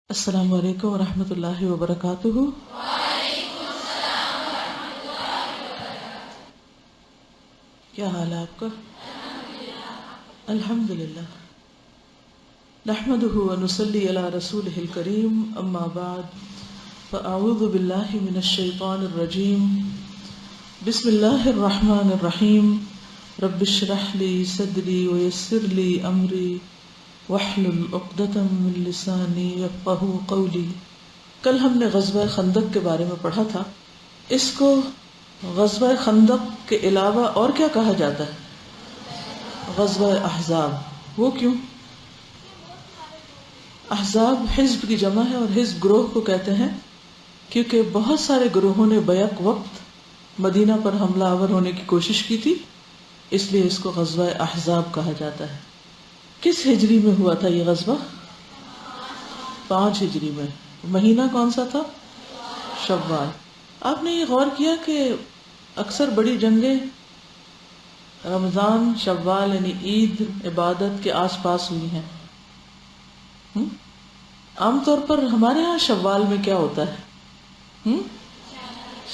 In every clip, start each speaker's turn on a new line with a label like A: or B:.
A: السلام علیکم ورحمۃ اللہ وبرکاتہ۔ کیا حال ہے آپ کا؟ الحمد للہ، نحمده ونصلی علی رسولہ الکریم، اما بعد فاعوذ باللہ من الشیطان الرجیم، بسم اللہ الرحمن الرحیم، رب اشرح لی صدری ویسر لی امری واحلل عقدۃ من لسانی یفقہوا قولی۔ کل ہم نے غزوہ خندق کے بارے میں پڑھا تھا۔ اس کو غزوہ خندق کے علاوہ اور کیا کہا جاتا ہے؟ غزوہ احزاب۔ وہ کیوں؟ احزاب حزب کی جمع ہے اور حزب گروہ کو کہتے ہیں کیونکہ بہت سارے گروہوں نے بیک وقت مدینہ پر حملہ آور ہونے کی کوشش کی تھی، اس لیے اس کو غزوہ احزاب کہا جاتا ہے۔ کس ہجری میں ہوا تھا یہ غزوہ؟ 5 ہجری میں۔ مہینہ کون سا تھا؟ شوال۔ آپ نے یہ غور کیا کہ اکثر بڑی جنگیں رمضان، شوال یعنی عید، عبادت کے آس پاس ہوئی ہیں۔ عام طور پر ہمارے ہاں شوال میں کیا ہوتا ہے؟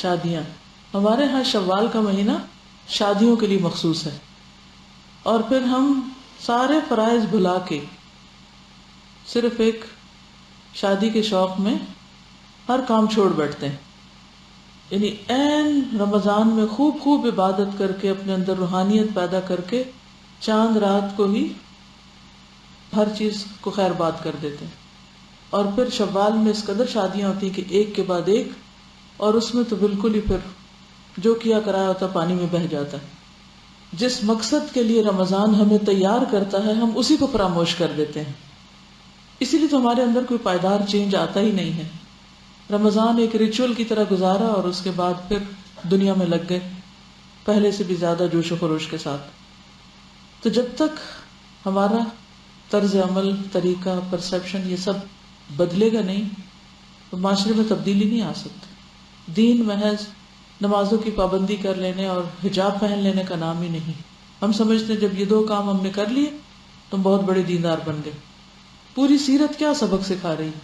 A: شادیاں۔ ہمارے ہاں شوال کا مہینہ شادیوں کے لیے مخصوص ہے، اور پھر ہم سارے فرائض بھلا کے صرف ایک شادی کے شوق میں ہر کام چھوڑ بیٹھتے ہیں، یعنی عین رمضان میں خوب خوب عبادت کر کے اپنے اندر روحانیت پیدا کر کے چاند رات کو ہی ہر چیز کو خیر بات کر دیتے ہیں، اور پھر شوال میں اس قدر شادیاں ہوتی ہیں کہ ایک کے بعد ایک، اور اس میں تو بالکل ہی پھر جو کیا کرایا ہوتا پانی میں بہہ جاتا ہے۔ جس مقصد کے لیے رمضان ہمیں تیار کرتا ہے ہم اسی کو فراموش کر دیتے ہیں، اسی لیے تو ہمارے اندر کوئی پائیدار چینج آتا ہی نہیں ہے۔ رمضان ایک ریچول کی طرح گزارا اور اس کے بعد پھر دنیا میں لگ گئے پہلے سے بھی زیادہ جوش و خروش کے ساتھ۔ تو جب تک ہمارا طرز عمل، طریقہ، پرسیپشن یہ سب بدلے گا نہیں تو معاشرے میں تبدیلی نہیں آ سکتی۔ دین محض نمازوں کی پابندی کر لینے اور حجاب پہن لینے کا نام ہی نہیں۔ ہم سمجھتے ہیں جب یہ 2 کام ہم نے کر لیے تو ہم بہت بڑے دیندار بن گئے۔ پوری سیرت کیا سبق سکھا رہی ہے؟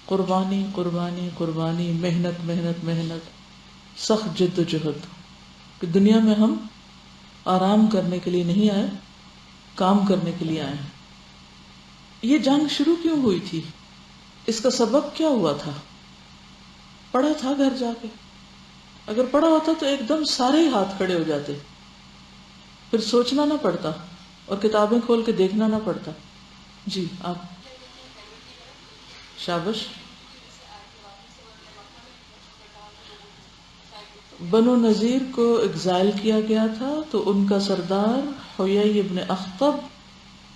A: قربانی قربانی قربانی، محنت محنت محنت، سخت جد و جہد، کہ دنیا میں ہم آرام کرنے کے لیے نہیں آئے، کام کرنے کے لیے آئے ہیں۔ یہ جنگ شروع کیوں ہوئی تھی؟ اس کا سبب کیا ہوا تھا؟ پڑھا تھا گھر جا کے؟ اگر پڑھا ہوتا تو ایک دم سارے ہی ہاتھ کھڑے ہو جاتے، پھر سوچنا نہ پڑتا اور کتابیں کھول کے دیکھنا نہ پڑتا۔ جی آپ شابش۔ بنو نذیر کو ایگزائل کیا گیا تھا تو ان کا سردار حیی ابن اخطب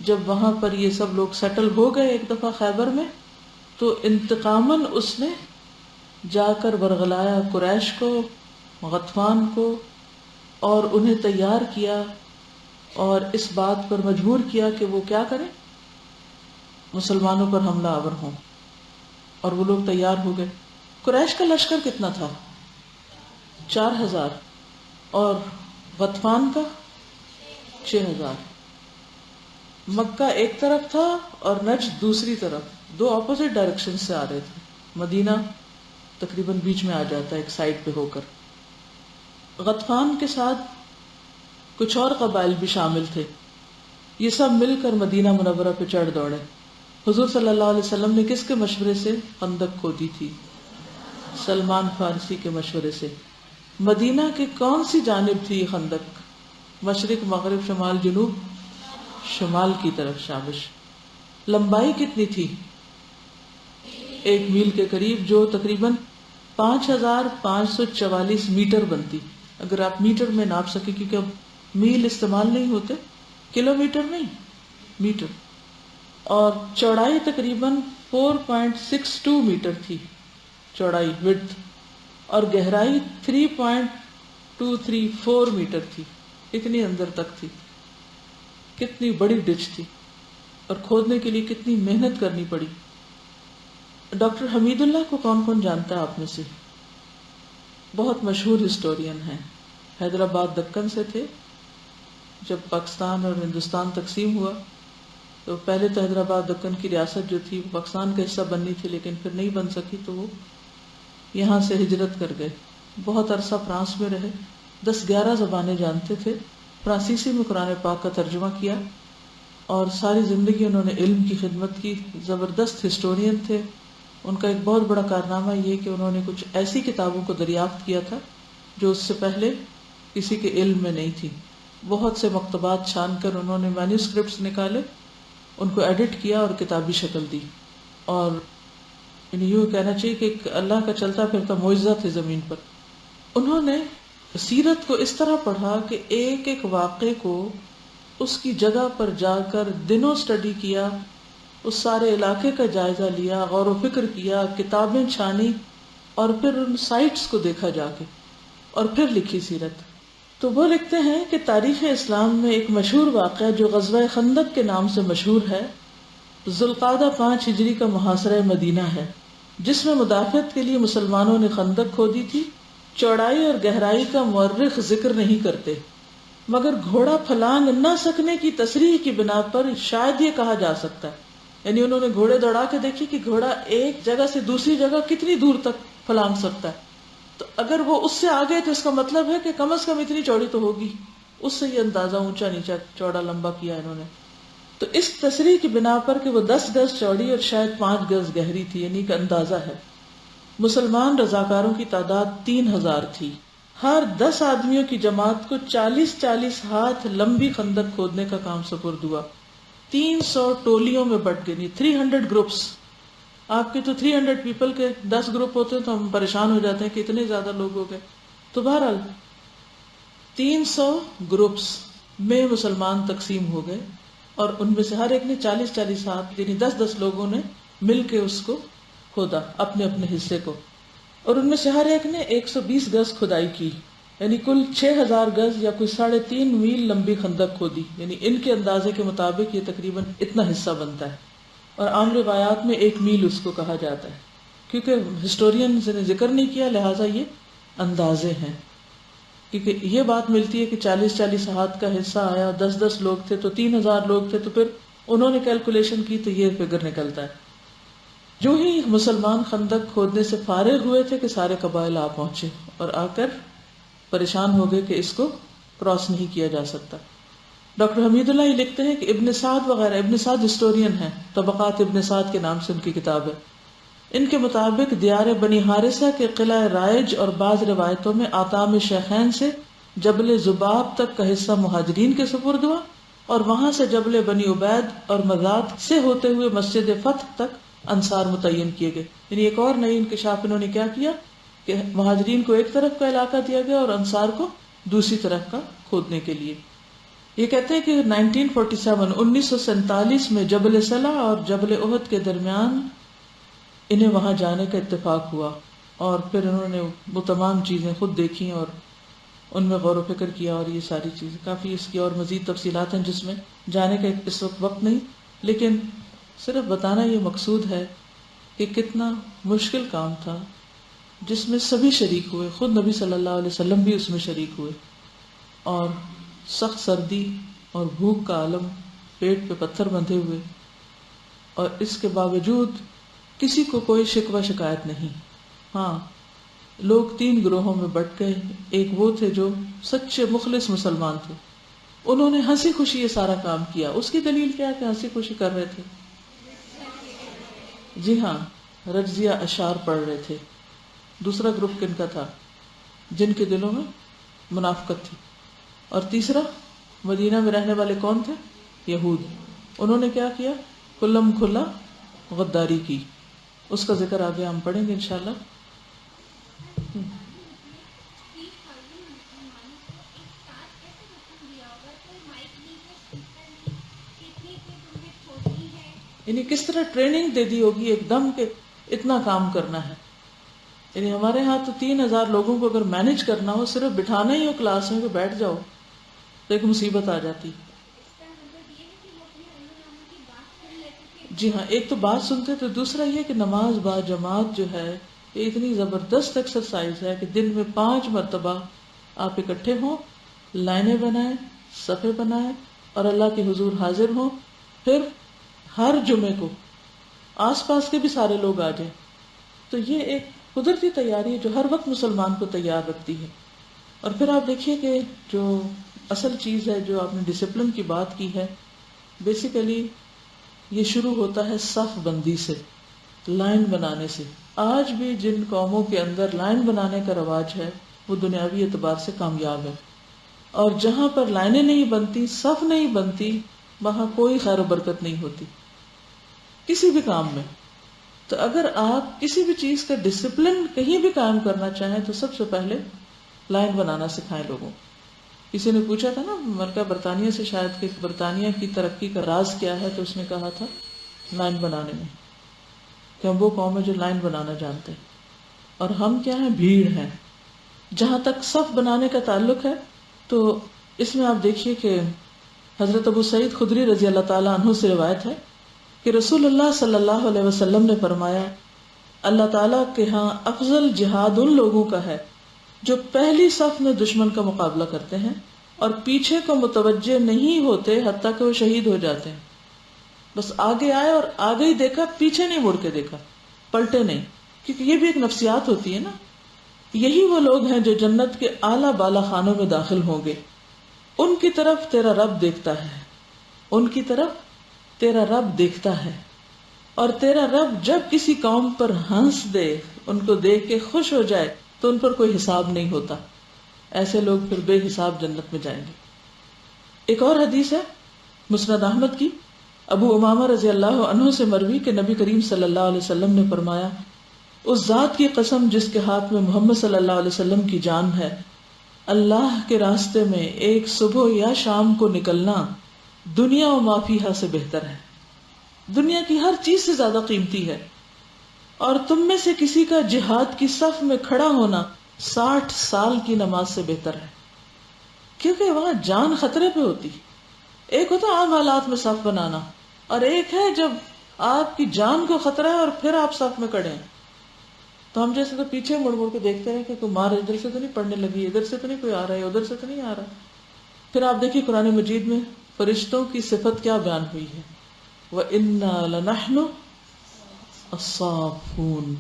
A: جب وہاں پر یہ سب لوگ سیٹل ہو گئے ایک دفعہ خیبر میں، تو انتقاماً اس نے جا کر ورغلایا قریش کو، غطفان کو، اور انہیں تیار کیا اور اس بات پر مجبور کیا کہ وہ کیا کریں؟ مسلمانوں پر حملہ آور ہوں، اور وہ لوگ تیار ہو گئے۔ قریش کا لشکر کتنا تھا؟ 4000، اور غطفان کا 6000۔ مکہ ایک طرف تھا اور نجد دوسری طرف، 2 اپوزٹ ڈائریکشن سے آ رہے تھے۔ مدینہ تقریباً بیچ میں آ جاتا ہے ایک سائڈ پہ ہو کر۔ غطفان کے ساتھ کچھ اور قبائل بھی شامل تھے، یہ سب مل کر مدینہ منورہ پہ چڑھ دوڑے۔ حضور صلی اللہ علیہ وسلم نے کس کے مشورے سے خندق کھودی تھی؟ سلمان فارسی کے مشورے سے۔ مدینہ کی کون سی جانب تھی یہ خندق؟ مشرق، مغرب، شمال، جنوب؟ شمال کی طرف۔ شابش۔ لمبائی کتنی تھی؟ 1 میل کے قریب، جو تقریباً 5544 میٹر بنتی، اگر آپ میٹر میں ناپ سکیں، کیونکہ اب میل استعمال نہیں ہوتے، کلومیٹر نہیں، میٹر۔ اور چوڑائی تقریباً 4.62 میٹر تھی چوڑائی، width، اور گہرائی 3.234 میٹر تھی، اتنی اندر تک تھی۔ کتنی بڑی ڈچ تھی، اور کھودنے کے لیے کتنی محنت کرنی پڑی۔ ڈاکٹر حمید اللہ کو کون کون جانتا ہے آپ میں سے؟ بہت مشہور ہسٹورین ہیں، حیدرآباد دکن سے تھے۔ جب پاکستان اور ہندوستان تقسیم ہوا تو پہلے تو حیدرآباد دکن کی ریاست جو تھی وہ پاکستان کا حصہ بننی تھی، لیکن پھر نہیں بن سکی تو وہ یہاں سے ہجرت کر گئے. بہت عرصہ فرانس میں رہے. 10-11 زبانیں جانتے تھے. فرانسیسی میں قرآن پاک کا ترجمہ کیا اور ساری زندگی انہوں نے علم کی خدمت کی. زبردست ہسٹورین تھے. ان کا ایک بہت بڑا کارنامہ یہ کہ انہوں نے کچھ ایسی کتابوں کو دریافت کیا تھا جو اس سے پہلے کسی کے علم میں نہیں تھی. بہت سے مکتبات چھان کر انہوں نے مینیوسکرپٹس نکالے، ان کو ایڈٹ کیا اور کتابی شکل دی. اور یوں کہنا چاہیے کہ ایک اللہ کا چلتا پھرتا معجزہ تھے زمین پر. انہوں نے سیرت کو اس طرح پڑھا کہ ایک ایک واقعے کو اس کی جگہ پر جا کر دنوں سٹڈی کیا، اس سارے علاقے کا جائزہ لیا، غور و فکر کیا، کتابیں چھانی اور پھر ان سائٹس کو دیکھا جا کے اور پھر لکھی سیرت. تو وہ لکھتے ہیں کہ تاریخ اسلام میں ایک مشہور واقعہ جو غزوہ خندق کے نام سے مشہور ہے، ذوالقعدہ 5 ہجری کا محاصرہ مدینہ ہے، جس میں مدافعت کے لیے مسلمانوں نے خندق کھودی تھی. چوڑائی اور گہرائی کا مورخ ذکر نہیں کرتے، مگر گھوڑا پھلانگ نہ سکنے کی تصریح کی بنا پر شاید یہ کہا جا سکتا ہے، یعنی انہوں نے گھوڑے دوڑا کے دیکھی کہ گھوڑا ایک جگہ سے دوسری جگہ کتنی دور تک پھلانگ سکتا ہے. تو اگر وہ اس سے آگے تو اس کا مطلب ہے کہ کم از کم اتنی چوڑی تو ہوگی. اس سے یہ اندازہ اونچا نیچا چوڑا لمبا کیا انہوں نے. تو اس تصریح کی بنا پر کہ وہ 10 گز چوڑی اور شاید 5 گز گہری تھی، یعنی کہ اندازہ ہے. مسلمان رضاکاروں کی تعداد 3000 تھی. ہر 10 آدمیوں کی جماعت کو 40-40 ہاتھ لمبی خندق کھودنے کا کام سپرد ہوا. 300 ٹولیوں میں بٹ گئی، 300 گروپس. آپ کے تو 300 پیپل کے 10 گروپ ہوتے ہیں تو ہم پریشان ہو جاتے ہیں کہ اتنے زیادہ لوگ ہو گئے. تو بہرحال 300 گروپس میں مسلمان تقسیم ہو گئے اور ان میں سے ہر ایک نے 40-40 ہاتھ یعنی 10-10 لوگوں نے مل کے اس کو کھودا اپنے اپنے حصے کو. اور ان میں سے ہر ایک نے 120 گز کھدائی کی، یعنی کل 6000 گز یا کوئی 3.5 میل لمبی خندق کھودی. یعنی ان کے اندازے کے مطابق یہ تقریباً اتنا حصہ بنتا ہے. اور عام روایات میں 1 میل اس کو کہا جاتا ہے. کیونکہ ہسٹورینز نے ذکر نہیں کیا لہٰذا یہ اندازے ہیں. کیونکہ یہ بات ملتی ہے کہ 40-40 ہاتھ کا حصہ آیا، 10-10 لوگ تھے تو 3000 لوگ تھے، تو پھر انہوں نے کیلکولیشن کی تو یہ فگر نکلتا ہے. جو ہی مسلمان خندق کھودنے سے فارغ ہوئے تھے کہ سارے قبائل آ پہنچے اور آ کر پریشان ہو گئے کہ اس کو کراس نہیں کیا جا سکتا. ڈاکٹر حمید اللہ یہ لکھتے ہیں کہ ابن سعد وغیرہ، ابن سعد ہسٹورین ہیں، طبقات ابن سعد کے نام سے ان کی کتاب ہے. ان کے مطابق دیار بنی حارثہ کے قلعہ رائج اور بعض روایتوں میں آتام شیخین سے جبل زباب تک کا حصہ مہاجرین کے سپرد ہوا اور وہاں سے جبل بنی عبید اور مزاد سے ہوتے ہوئے مسجد فتح تک انصار متعین کیے گئے. یعنی ایک اور نئی انکشاف انہوں نے کیا کیا کہ مہاجرین کو ایک طرف کا علاقہ دیا گیا اور انصار کو دوسری طرف کا کھودنے کے لیے. یہ کہتے ہیں کہ 1947 میں جبل صلح اور جبل احد کے درمیان انہیں وہاں جانے کا اتفاق ہوا اور پھر انہوں نے وہ تمام چیزیں خود دیکھی اور ان میں غور و فکر کیا. اور یہ ساری چیزیں کافی اس کی اور مزید تفصیلات ہیں جس میں جانے کا اس وقت نہیں، لیکن صرف بتانا یہ مقصود ہے کہ کتنا مشکل کام تھا جس میں سبھی شریک ہوئے. خود نبی صلی اللہ علیہ وسلم بھی اس میں شریک ہوئے اور سخت سردی اور بھوک کا عالم، پیٹ پہ پتھر بندھے ہوئے، اور اس کے باوجود کسی کو کوئی شکوہ شکایت نہیں. ہاں لوگ 3 گروہوں میں بٹ گئے. ایک وہ تھے جو سچے مخلص مسلمان تھے، انہوں نے ہنسی خوشی یہ سارا کام کیا. اس کی دلیل کیا کہ ہنسی خوشی کر رہے تھے؟ جی ہاں، رجزیہ اشعار پڑھ رہے تھے. دوسرا گروپ کن کا تھا؟ جن کے دلوں میں منافقت تھی. اور تیسرا مدینہ میں رہنے والے کون تھے؟ یہود. انہوں نے کیا کیا؟ کلم کھلا غداری کی. اس کا ذکر آگے ہم پڑھیں گے انشاءاللہ. یعنی کس طرح ٹریننگ دے دی ہوگی ایک دم کہ اتنا کام کرنا ہے. یعنی ہمارے ہاں تو 3000 لوگوں کو اگر مینج کرنا ہو، صرف بٹھانا ہی ہو کلاس میں کہ بیٹھ جاؤ، تو ایک مصیبت آ جاتی. جی ہاں، ایک تو بات سنتے تو دوسرا یہ کہ نماز با جماعت جو ہے یہ اتنی زبردست ایکسرسائز ہے کہ دن میں 5 مرتبہ آپ اکٹھے ہوں، لائنیں بنائیں، صفے بنائیں اور اللہ کے حضور حاضر ہوں، پھر ہر جمعے کو آس پاس کے بھی سارے لوگ آ جائیں. تو یہ ایک قدرتی تیاری ہے جو ہر وقت مسلمان کو تیار رکھتی ہے. اور پھر آپ دیکھیے کہ جو اصل چیز ہے جو آپ نے ڈسپلن کی بات کی ہے، بیسیکلی یہ شروع ہوتا ہے صف بندی سے، لائن بنانے سے. آج بھی جن قوموں کے اندر لائن بنانے کا رواج ہے وہ دنیاوی اعتبار سے کامیاب ہے، اور جہاں پر لائنیں نہیں بنتی، صف نہیں بنتی، وہاں کوئی خیر و برکت نہیں ہوتی کسی بھی کام میں. تو اگر آپ کسی بھی چیز کا ڈسپلن کہیں بھی قائم کرنا چاہیں تو سب سے پہلے لائن بنانا سکھائیں لوگوں. کسی نے پوچھا تھا نا ملکہ برطانیہ سے شاید کہ برطانیہ کی ترقی کا راز کیا ہے، تو اس نے کہا تھا لائن بنانے میں، کہ ہم وہ قوم ہے جو لائن بنانا جانتے ہیں، اور ہم کیا ہیں، بھیڑ ہیں. جہاں تک صف بنانے کا تعلق ہے تو اس میں آپ دیکھیے کہ حضرت ابو سعید خدری رضی اللہ تعالیٰ عنہ سے روایت ہے کہ رسول اللہ صلی اللہ علیہ وسلم نے فرمایا، اللہ تعالیٰ کے ہاں افضل جہاد ان لوگوں کا ہے جو پہلی صف میں دشمن کا مقابلہ کرتے ہیں اور پیچھے کو متوجہ نہیں ہوتے حتیٰ کہ وہ شہید ہو جاتے ہیں. بس آگے آئے اور آگے ہی دیکھا، پیچھے نہیں مڑ کے دیکھا، پلٹے نہیں. کیونکہ یہ بھی ایک نفسیات ہوتی ہے نا. یہی وہ لوگ ہیں جو جنت کے اعلیٰ بالا خانوں میں داخل ہوں گے. ان کی طرف تیرا رب دیکھتا ہے، ان کی طرف تیرا رب دیکھتا ہے، اور تیرا رب جب کسی قوم پر ہنس دے، ان کو دیکھ کے خوش ہو جائے تو ان پر کوئی حساب نہیں ہوتا. ایسے لوگ پھر بے حساب جنت میں جائیں گے. ایک اور حدیث ہے مسند احمد کی، ابو امامہ رضی اللہ عنہ سے مروی کہ نبی کریم صلی اللہ علیہ وسلم نے فرمایا، اس ذات کی قسم جس کے ہاتھ میں محمد صلی اللہ علیہ وسلم کی جان ہے، اللہ کے راستے میں ایک صبح یا شام کو نکلنا دنیا و ما فیہا سے بہتر ہے، دنیا کی ہر چیز سے زیادہ قیمتی ہے. اور تم میں سے کسی کا جہاد کی صف میں کھڑا ہونا 60 سال کی نماز سے بہتر ہے. کیونکہ وہاں جان خطرے پہ ہوتی. ایک ہوتا عام حالات میں صف بنانا، اور ایک ہے جب آپ کی جان کو خطرہ ہے اور پھر آپ صف میں کھڑے ہیں. تو ہم جیسے تو پیچھے مڑ مڑ کے دیکھتے ہیں کہ کوئی مار ادھر سے تو نہیں پڑنے لگی، ادھر سے تو نہیں کوئی آ رہا ہے، ادھر سے تو نہیں آ رہا. پھر آپ دیکھیے قرآن مجید میں فرشتوں کی صفت کیا بیان ہوئی ہے، وَإِنَّا لَنَحْنُ الصَّافُونَ.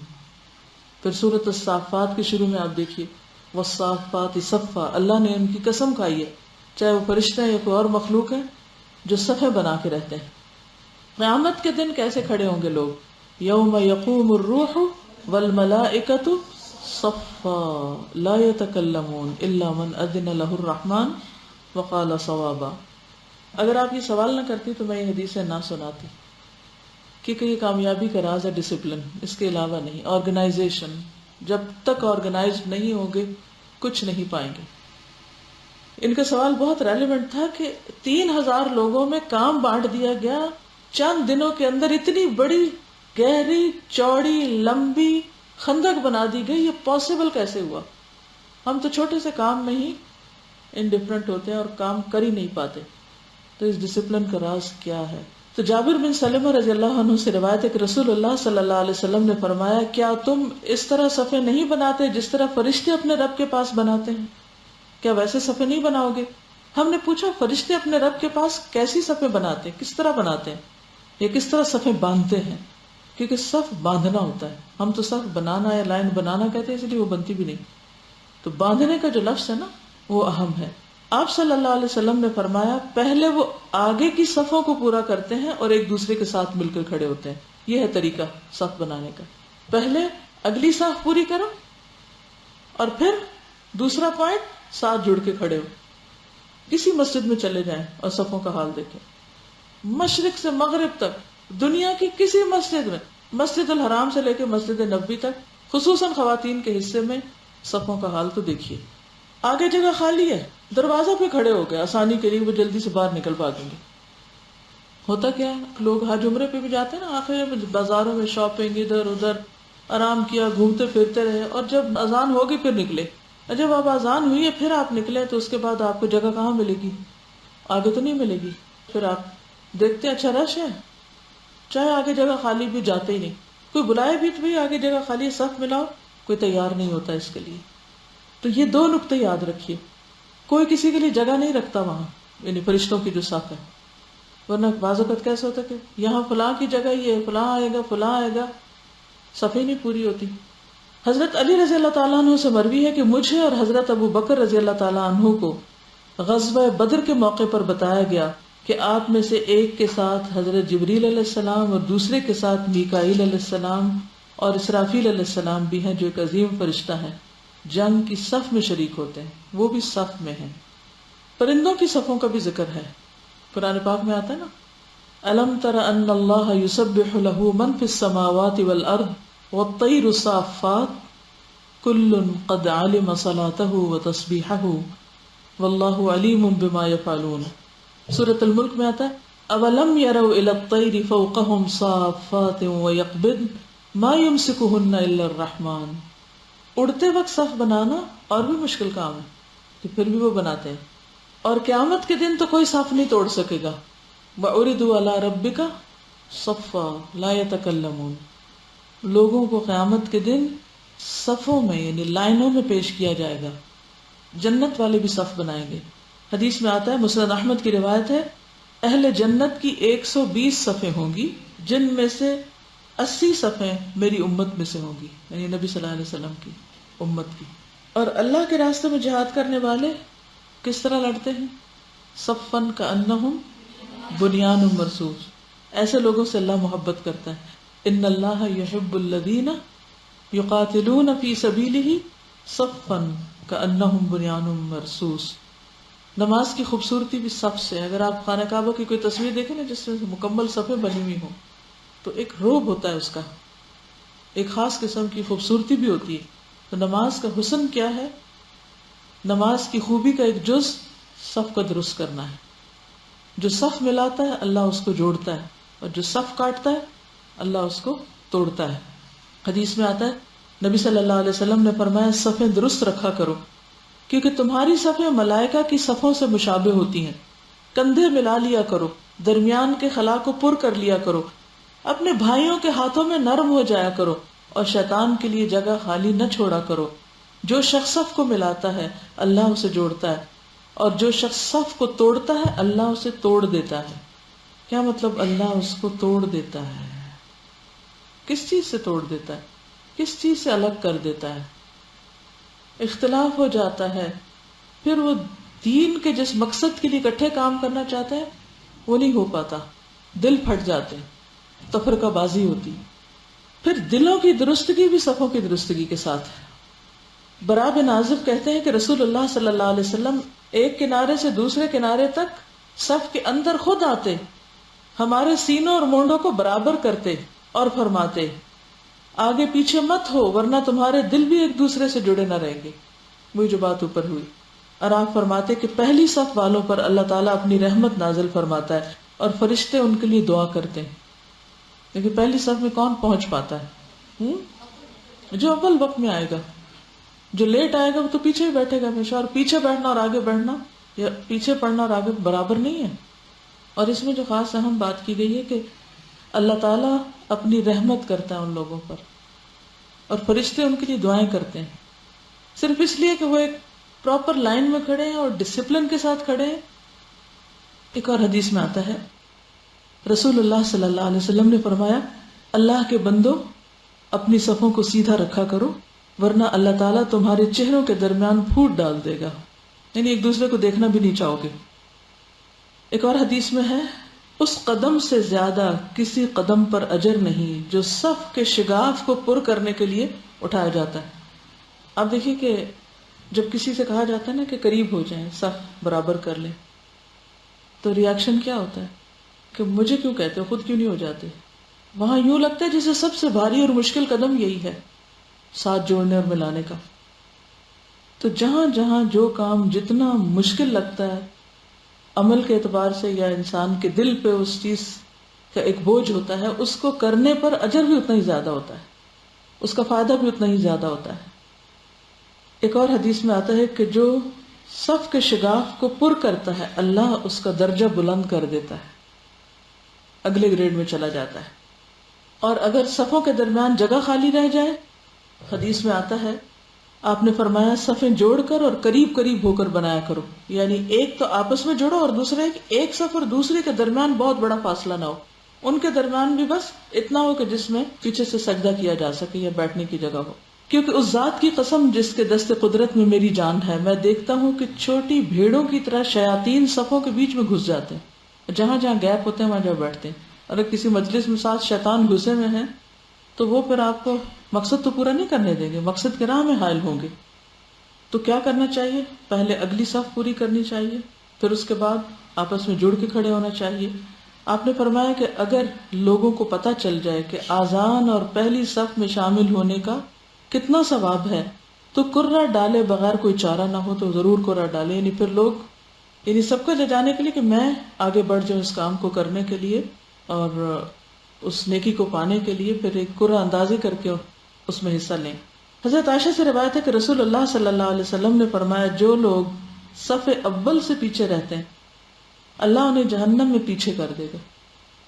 A: پھر سورۃ الصافات کے شروع میں آپ دیکھیے وَالصَّافَّاتِ صَفًّا، اللہ نے ان کی قسم کھائی ہے، چاہے وہ فرشتے ہیں یا کوئی اور مخلوق ہے، جو صفیں بنا کے رہتے ہیں. قیامت کے دن کیسے کھڑے ہوں گے لوگ، یوم یقوم الروح والملائکۃ صفا لا یتکلمون الا من اذن له الرحمن وقال صوابا. اگر آپ یہ سوال نہ کرتی تو میں یہ حدیثیں نہ سناتی، کیونکہ یہ کامیابی کا راز ہے ڈسپلن، اس کے علاوہ نہیں. آرگنائزیشن، جب تک آرگنائزڈ نہیں ہوں گے کچھ نہیں پائیں گے. ان کا سوال بہت ریلیونٹ تھا کہ 3000 لوگوں میں کام بانٹ دیا گیا چند دنوں کے اندر، اتنی بڑی گہری چوڑی لمبی خندق بنا دی گئی، یہ پاسبل کیسے ہوا؟ ہم تو چھوٹے سے کام میں ہی انڈیفرنٹ ہوتے ہیں اور کام کر ہی نہیں پاتے. تو اس ڈسپلن کا راز کیا ہے؟ تو جابر بن سلمہ رضی اللہ عنہ سے روایت ہے کہ رسول اللہ صلی اللہ علیہ وسلم نے فرمایا، کیا تم اس طرح صفیں نہیں بناتے جس طرح فرشتے اپنے رب کے پاس بناتے ہیں؟ کیا ویسے صفیں نہیں بناؤ گے؟ ہم نے پوچھا فرشتے اپنے رب کے پاس کیسی صفیں بناتے ہیں، کس طرح بناتے ہیں، یا کس طرح صفیں باندھتے ہیں؟ کیونکہ صف باندھنا ہوتا ہے. ہم تو صف بنانا یا لائن بنانا کہتے ہیں، اس لیے وہ بنتی بھی نہیں. تو باندھنے کا جو لفظ ہے نا وہ اہم ہے. آپ صلی اللہ علیہ وسلم نے فرمایا، پہلے وہ آگے کی صفوں کو پورا کرتے ہیں اور ایک دوسرے کے ساتھ مل کر کھڑے ہوتے ہیں. یہ ہے طریقہ صف بنانے کا. پہلے اگلی صف پوری کرو اور پھر دوسرا پوائنٹ ساتھ جڑ کے کھڑے ہو. کسی مسجد میں چلے جائیں اور صفوں کا حال دیکھیں، مشرق سے مغرب تک دنیا کی کسی مسجد میں، مسجد الحرام سے لے کے مسجد نبوی تک، خصوصاً خواتین کے حصے میں صفوں کا حال تو دیکھیے. آگے جگہ خالی ہے، دروازہ پہ کھڑے ہو گئے آسانی کے لیے، وہ جلدی سے باہر نکل پا دیں گے. ہوتا کیا ہے، لوگ حج عمرے پہ بھی جاتے ہیں نا، آخر میں بازاروں میں شاپنگ، ادھر ادھر آرام کیا، گھومتے پھرتے رہے، اور جب اذان ہوگی پھر نکلے. جب اب اذان ہوئی ہے پھر آپ نکلے تو اس کے بعد آپ کو جگہ کہاں ملے گی؟ آگے تو نہیں ملے گی. پھر آپ دیکھتے ہیں اچھا رش ہے، چاہے آگے جگہ خالی بھی جاتے ہی نہیں. کوئی بلائے بھی تو آگے جگہ خالی ہے، صف ملاؤ، کوئی تیار نہیں ہوتا اس کے لیے. تو یہ 2 نقطے یاد رکھیے. کوئی کسی کے لیے جگہ نہیں رکھتا وہاں، یعنی فرشتوں کی جو صف ہے. ورنہ بعض اوقات کیسا ہوتا ہے کہ یہاں فلاں کی جگہ یہ فلاں آئے گا فلاں آئے گا، صفیں نہیں پوری ہوتی۔ حضرت علی رضی اللہ تعالیٰ عنہ سے مروی ہے کہ مجھے اور حضرت ابو بکر رضی اللہ تعالیٰ عنہ کو غزوہ بدر کے موقع پر بتایا گیا کہ آپ میں سے ایک کے ساتھ حضرت جبریل علیہ السلام اور دوسرے کے ساتھ میکائیل علیہ السلام اور اسرافیل علیہ السلام بھی ہیں، جو ایک عظیم فرشتہ ہے، جنگ کی صف میں شریک ہوتے ہیں، وہ بھی صف میں ہیں۔ پرندوں کی صفوں کا بھی ذکر ہے، قرآن پاک میں آتا ہے نا، أَلَمْ تَرَ أَنَّ اللَّهَ يُسَبِّحُ لَهُ مَنْ فِي السَّمَاوَاتِ وَالْأَرْضِ وَالطَّيْرُ صَافَّاتٍ كُلٌّ قَدْ عَلِمَ صَلَاتَهُ وَتَسْبِيحَهُ وَاللَّهُ عَلِيمٌ بِمَا يَفْعَلُونَ۔ سورۃ الملک میں آتا ہے أَوَلَمْ يَرَوْا إِلَى الطَّيْرِ فَوْقَهُمْ صَافَّاتٍ وَيَقْبِضْنَ مَا يُمْسِكُهُنَّ إِلَّا الرَّحْمَنُ۔ اڑتے وقت صف بنانا اور بھی مشکل کام ہے کہ پھر بھی وہ بناتے ہیں، اور قیامت کے دن تو کوئی صف نہیں توڑ سکے گا۔ وَعُرِضُوا عَلَىٰ رَبِّكَ صَفًّا لَا يَتَكَلَّمُونَ، لوگوں کو قیامت کے دن صفوں میں یعنی لائنوں میں پیش کیا جائے گا، جنت والے بھی صف بنائیں گے۔ حدیث میں آتا ہے، مسند احمد کی روایت ہے، اہل جنت کی 120 صفیں ہوں گی، جن میں سے 80 صفیں میری امت میں سے ہوں گی، یعنی نبی صلی اللہ علیہ وسلم کی امت کی۔ اور اللہ کے راستے میں جہاد کرنے والے کس طرح لڑتے ہیں؟ صفن کأنہم بنیان مرصوص، ایسے لوگوں سے اللہ محبت کرتا ہے۔ ان اللہ یحب الذین یقاتلون فی سبیلہ صفا کأنہم بنیان مرصوص۔ نماز کی خوبصورتی بھی صف سے ہے۔ اگر آپ خانہ کعبہ کی کوئی تصویر دیکھیں نا جس میں مکمل صفیں بنی ہوئی ہوں، تو ایک روب ہوتا ہے اس کا، ایک خاص قسم کی خوبصورتی بھی ہوتی ہے۔ تو نماز کا حسن کیا ہے؟ نماز کی خوبی کا ایک جز صف کا درست کرنا ہے۔ جو صف ملاتا ہے اللہ اس کو جوڑتا ہے، اور جو صف کاٹتا ہے اللہ اس کو توڑتا ہے۔ حدیث میں آتا ہے، نبی صلی اللہ علیہ وسلم نے فرمایا، صفیں درست رکھا کرو کیونکہ تمہاری صفیں ملائکہ کی صفوں سے مشابہ ہوتی ہیں۔ کندھے ملا لیا کرو، درمیان کے خلا کو پر کر لیا کرو، اپنے بھائیوں کے ہاتھوں میں نرم ہو جایا کرو، اور شیطان کے لیے جگہ خالی نہ چھوڑا کرو۔ جو شخص صف کو ملاتا ہے اللہ اسے جوڑتا ہے، اور جو شخص صف کو توڑتا ہے اللہ اسے توڑ دیتا ہے۔ کیا مطلب؟ اللہ اس کو توڑ دیتا ہے۔ کس چیز سے توڑ دیتا ہے؟ کس چیز سے الگ کر دیتا ہے؟ اختلاف ہو جاتا ہے، پھر وہ دین کے جس مقصد کے لیے اکٹھے کام کرنا چاہتے ہیں وہ نہیں ہو پاتا، دل پھٹ جاتے ہیں، تفرقہ بازی ہوتی۔ پھر دلوں کی درستگی بھی صفوں کی درستگی کے ساتھ ہے۔ براء بن عازب کہتے ہیں کہ رسول اللہ صلی اللہ علیہ وسلم ایک کنارے سے دوسرے کنارے تک صف کے اندر خود آتے، ہمارے سینوں اور مونڈوں کو برابر کرتے اور فرماتے، آگے پیچھے مت ہو ورنہ تمہارے دل بھی ایک دوسرے سے جڑے نہ رہیں گے۔ وہی جو بات اوپر ہوئی۔ اور آپ فرماتے کہ پہلی صف والوں پر اللہ تعالیٰ اپنی رحمت نازل فرماتا ہے اور فرشتے ان کے لیے دعا کرتے ہیں۔ لیکن پہلی صف میں کون پہنچ پاتا ہے؟ جو اول وقت میں آئے گا۔ جو لیٹ آئے گا وہ تو پیچھے ہی بیٹھے گا ہمیشہ، اور پیچھے بیٹھنا اور آگے بیٹھنا یا پیچھے پڑھنا اور آگے برابر نہیں ہے۔ اور اس میں جو خاص اہم بات کی گئی ہے کہ اللہ تعالیٰ اپنی رحمت کرتا ہے ان لوگوں پر، اور فرشتے ان کے لیے دعائیں کرتے ہیں، صرف اس لیے کہ وہ ایک پراپر لائن میں کھڑے ہیں اور ڈسپلن کے ساتھ کھڑے ہیں۔ ایک اور حدیث میں آتا ہے، رسول اللہ صلی اللہ علیہ وسلم نے فرمایا، اللہ کے بندو اپنی صفوں کو سیدھا رکھا کرو ورنہ اللہ تعالیٰ تمہارے چہروں کے درمیان پھوٹ ڈال دے گا، یعنی ایک دوسرے کو دیکھنا بھی نہیں چاہو گے۔ ایک اور حدیث میں ہے، اس قدم سے زیادہ کسی قدم پر اجر نہیں جو صف کے شگاف کو پر کرنے کے لیے اٹھایا جاتا ہے۔ آپ دیکھیے کہ جب کسی سے کہا جاتا ہے نا کہ قریب ہو جائیں، صف برابر کر لیں، تو ریاکشن کیا ہوتا ہے کہ مجھے کیوں کہتے ہو، خود کیوں نہیں ہو جاتے؟ وہاں یوں لگتا ہے جیسے سب سے بھاری اور مشکل قدم یہی ہے، ساتھ جوڑنے اور ملانے کا۔ تو جہاں جہاں جو کام جتنا مشکل لگتا ہے عمل کے اعتبار سے یا انسان کے دل پہ اس چیز کا ایک بوجھ ہوتا ہے، اس کو کرنے پر اجر بھی اتنا ہی زیادہ ہوتا ہے، اس کا فائدہ بھی اتنا ہی زیادہ ہوتا ہے۔ ایک اور حدیث میں آتا ہے کہ جو صف کے شگاف کو پر کرتا ہے اللہ اس کا درجہ بلند کر دیتا ہے، اگلے گریڈ میں چلا جاتا ہے۔ اور اگر صفوں کے درمیان جگہ خالی رہ جائے، حدیث میں آتا ہے آپ نے فرمایا صفیں جوڑ کر اور قریب قریب ہو کر بنایا کرو، یعنی ایک تو آپس میں جوڑو اور دوسرے ایک صف اور دوسرے کے درمیان بہت بڑا فاصلہ نہ ہو، ان کے درمیان بھی بس اتنا ہو کہ جس میں پیچھے سے سجدہ کیا جا سکے یا بیٹھنے کی جگہ ہو۔ کیونکہ اس ذات کی قسم جس کے دست قدرت میں میری جان ہے، میں دیکھتا ہوں کہ چھوٹی بھیڑوں کی طرح شیاطین صفوں کے بیچ میں گھس جاتے ہیں، جہاں جہاں گیپ ہوتے ہیں وہاں جہاں بیٹھتے ہیں۔ اگر کسی مجلس میں ساتھ شیطان گھسے ہوئے ہیں تو وہ پھر آپ کو مقصد تو پورا نہیں کرنے دیں گے، مقصد کے راہ میں حائل ہوں گے۔ تو کیا کرنا چاہیے؟ پہلے اگلی صف پوری کرنی چاہیے، پھر اس کے بعد آپس میں جڑ کے کھڑے ہونا چاہیے۔ آپ نے فرمایا کہ اگر لوگوں کو پتہ چل جائے کہ آذان اور پہلی صف میں شامل ہونے کا کتنا ثواب ہے تو کرہ ڈالے بغیر کوئی چارہ نہ ہو تو ضرور کرہ ڈالے، یعنی پھر لوگ، یعنی سب کو جانے کے لیے کہ میں آگے بڑھ جاؤں اس کام کو کرنے کے لیے اور اس نیکی کو پانے کے لیے، پھر ایک کرہ اندازی کر کے اس میں حصہ لیں۔ حضرت عائشہ سے روایت ہے کہ رسول اللہ صلی اللہ علیہ وسلم نے فرمایا جو لوگ صف اول سے پیچھے رہتے ہیں اللہ انہیں جہنم میں پیچھے کر دے گا۔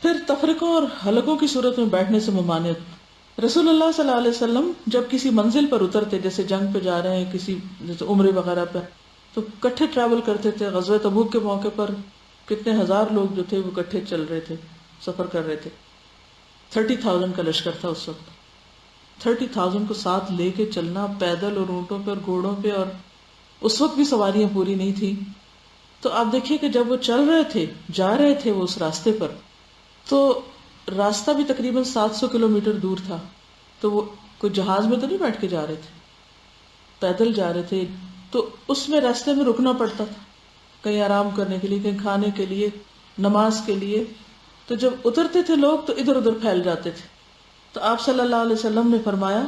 A: پھر تفرقوں اور حلقوں کی صورت میں بیٹھنے سے ممانعت۔ رسول اللہ صلی اللہ علیہ وسلم جب کسی منزل پر اترتے، جیسے جنگ پہ جا رہے ہیں، کسی جیسے عمرے وغیرہ پہ، تو کٹھے ٹریول کرتے تھے۔ غزوہ تبوک کے موقع پر کتنے ہزار لوگ جو تھے وہ کٹھے چل رہے تھے، سفر کر رہے تھے۔ 30,000 کا لشکر تھا اس وقت۔ 30,000 کو ساتھ لے کے چلنا، پیدل اور اونٹوں پہ اور گھوڑوں پہ، اور اس وقت بھی سواریاں پوری نہیں تھی۔ تو آپ دیکھیے کہ جب وہ چل رہے تھے، جا رہے تھے وہ اس راستے پر، تو راستہ بھی تقریباً 700 کلومیٹر دور تھا۔ تو وہ کوئی جہاز میں تو نہیں بیٹھ کے جا رہے تھے، پیدل جا رہے تھے، تو اس میں راستے میں رکنا پڑتا تھا، کہیں آرام کرنے کے لیے، کہیں کھانے کے لیے، نماز کے لیے۔ تو جب اترتے تھے لوگ تو ادھر ادھر پھیل جاتے تھے۔ تو آپ صلی اللہ علیہ وسلم نے فرمایا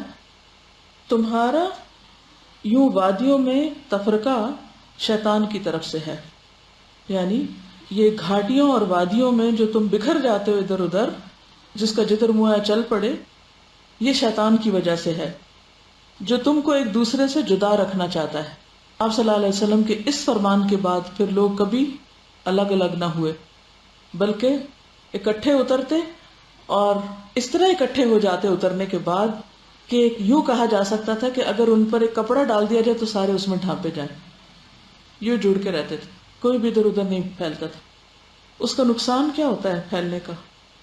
A: تمہارا یوں وادیوں میں تفرقہ شیطان کی طرف سے ہے، یعنی یہ گھاٹیوں اور وادیوں میں جو تم بکھر جاتے ہو ادھر ادھر، جس کا جدھر منہ آیا چل پڑے، یہ شیطان کی وجہ سے ہے جو تم کو ایک دوسرے سے جدا رکھنا چاہتا ہے۔ آپ صلی اللہ علیہ وسلم کے اس فرمان کے بعد پھر لوگ کبھی الگ الگ نہ ہوئے، بلکہ اکٹھے اترتے، اور اس طرح اکٹھے ہو جاتے اترنے کے بعد کہ یوں کہا جا سکتا تھا کہ اگر ان پر ایک کپڑا ڈال دیا جائے تو سارے اس میں ڈھانپے جائیں۔ یوں جڑ کے رہتے تھے، کوئی بھی ادھر ادھر نہیں پھیلتا تھا۔ اس کا نقصان کیا ہوتا ہے پھیلنے کا؟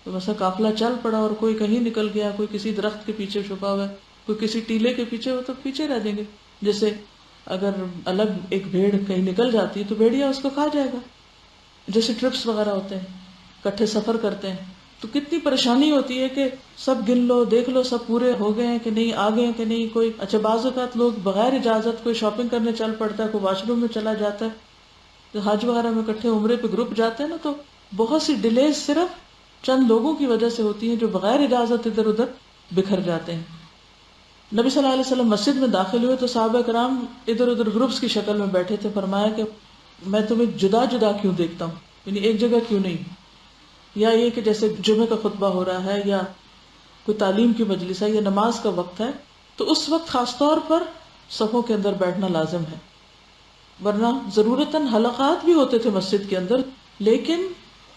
A: تو مثلا قافلہ چل پڑا اور کوئی کہیں نکل گیا، کوئی کسی درخت کے پیچھے چھپا ہوا ہے، کوئی کسی ٹیلے کے پیچھے، وہ تو پیچھے رہ جائیں گے۔ جیسے اگر الگ ایک بھیڑ کہیں نکل جاتی ہے تو بھیڑیا اس کو کھا جائے گا۔ جیسے ٹرپس وغیرہ ہوتے ہیں، کٹھے سفر کرتے ہیں تو کتنی پریشانی ہوتی ہے کہ سب گن لو، دیکھ لو سب پورے ہو گئے ہیں کہ نہیں، آ گئے ہیں کہ نہیں۔ کوئی اچھا بعض اوقات لوگ بغیر اجازت کوئی شاپنگ کرنے چل پڑتا ہے، کوئی واش روم میں چلا جاتا ہے۔ تو حج وغیرہ میں کٹھے عمرے پہ گروپ جاتے ہیں نا، تو بہت سی ڈیلیز صرف چند لوگوں کی وجہ سے ہوتی ہیں جو بغیر اجازت ادھر ادھر بکھر جاتے ہیں۔ نبی صلی اللہ علیہ وسلم مسجد میں داخل ہوئے تو صحابہ کرام ادھر ادھر گروپس کی شکل میں بیٹھے تھے۔ فرمایا کہ میں تمہیں جدا جدا کیوں دیکھتا ہوں، یعنی ایک جگہ کیوں نہیں؟ یا یہ کہ جیسے جمعہ کا خطبہ ہو رہا ہے یا کوئی تعلیم کی مجلس ہے یا نماز کا وقت ہے تو اس وقت خاص طور پر صفوں کے اندر بیٹھنا لازم ہے، ورنہ ضرورتاً حلقات بھی ہوتے تھے مسجد کے اندر، لیکن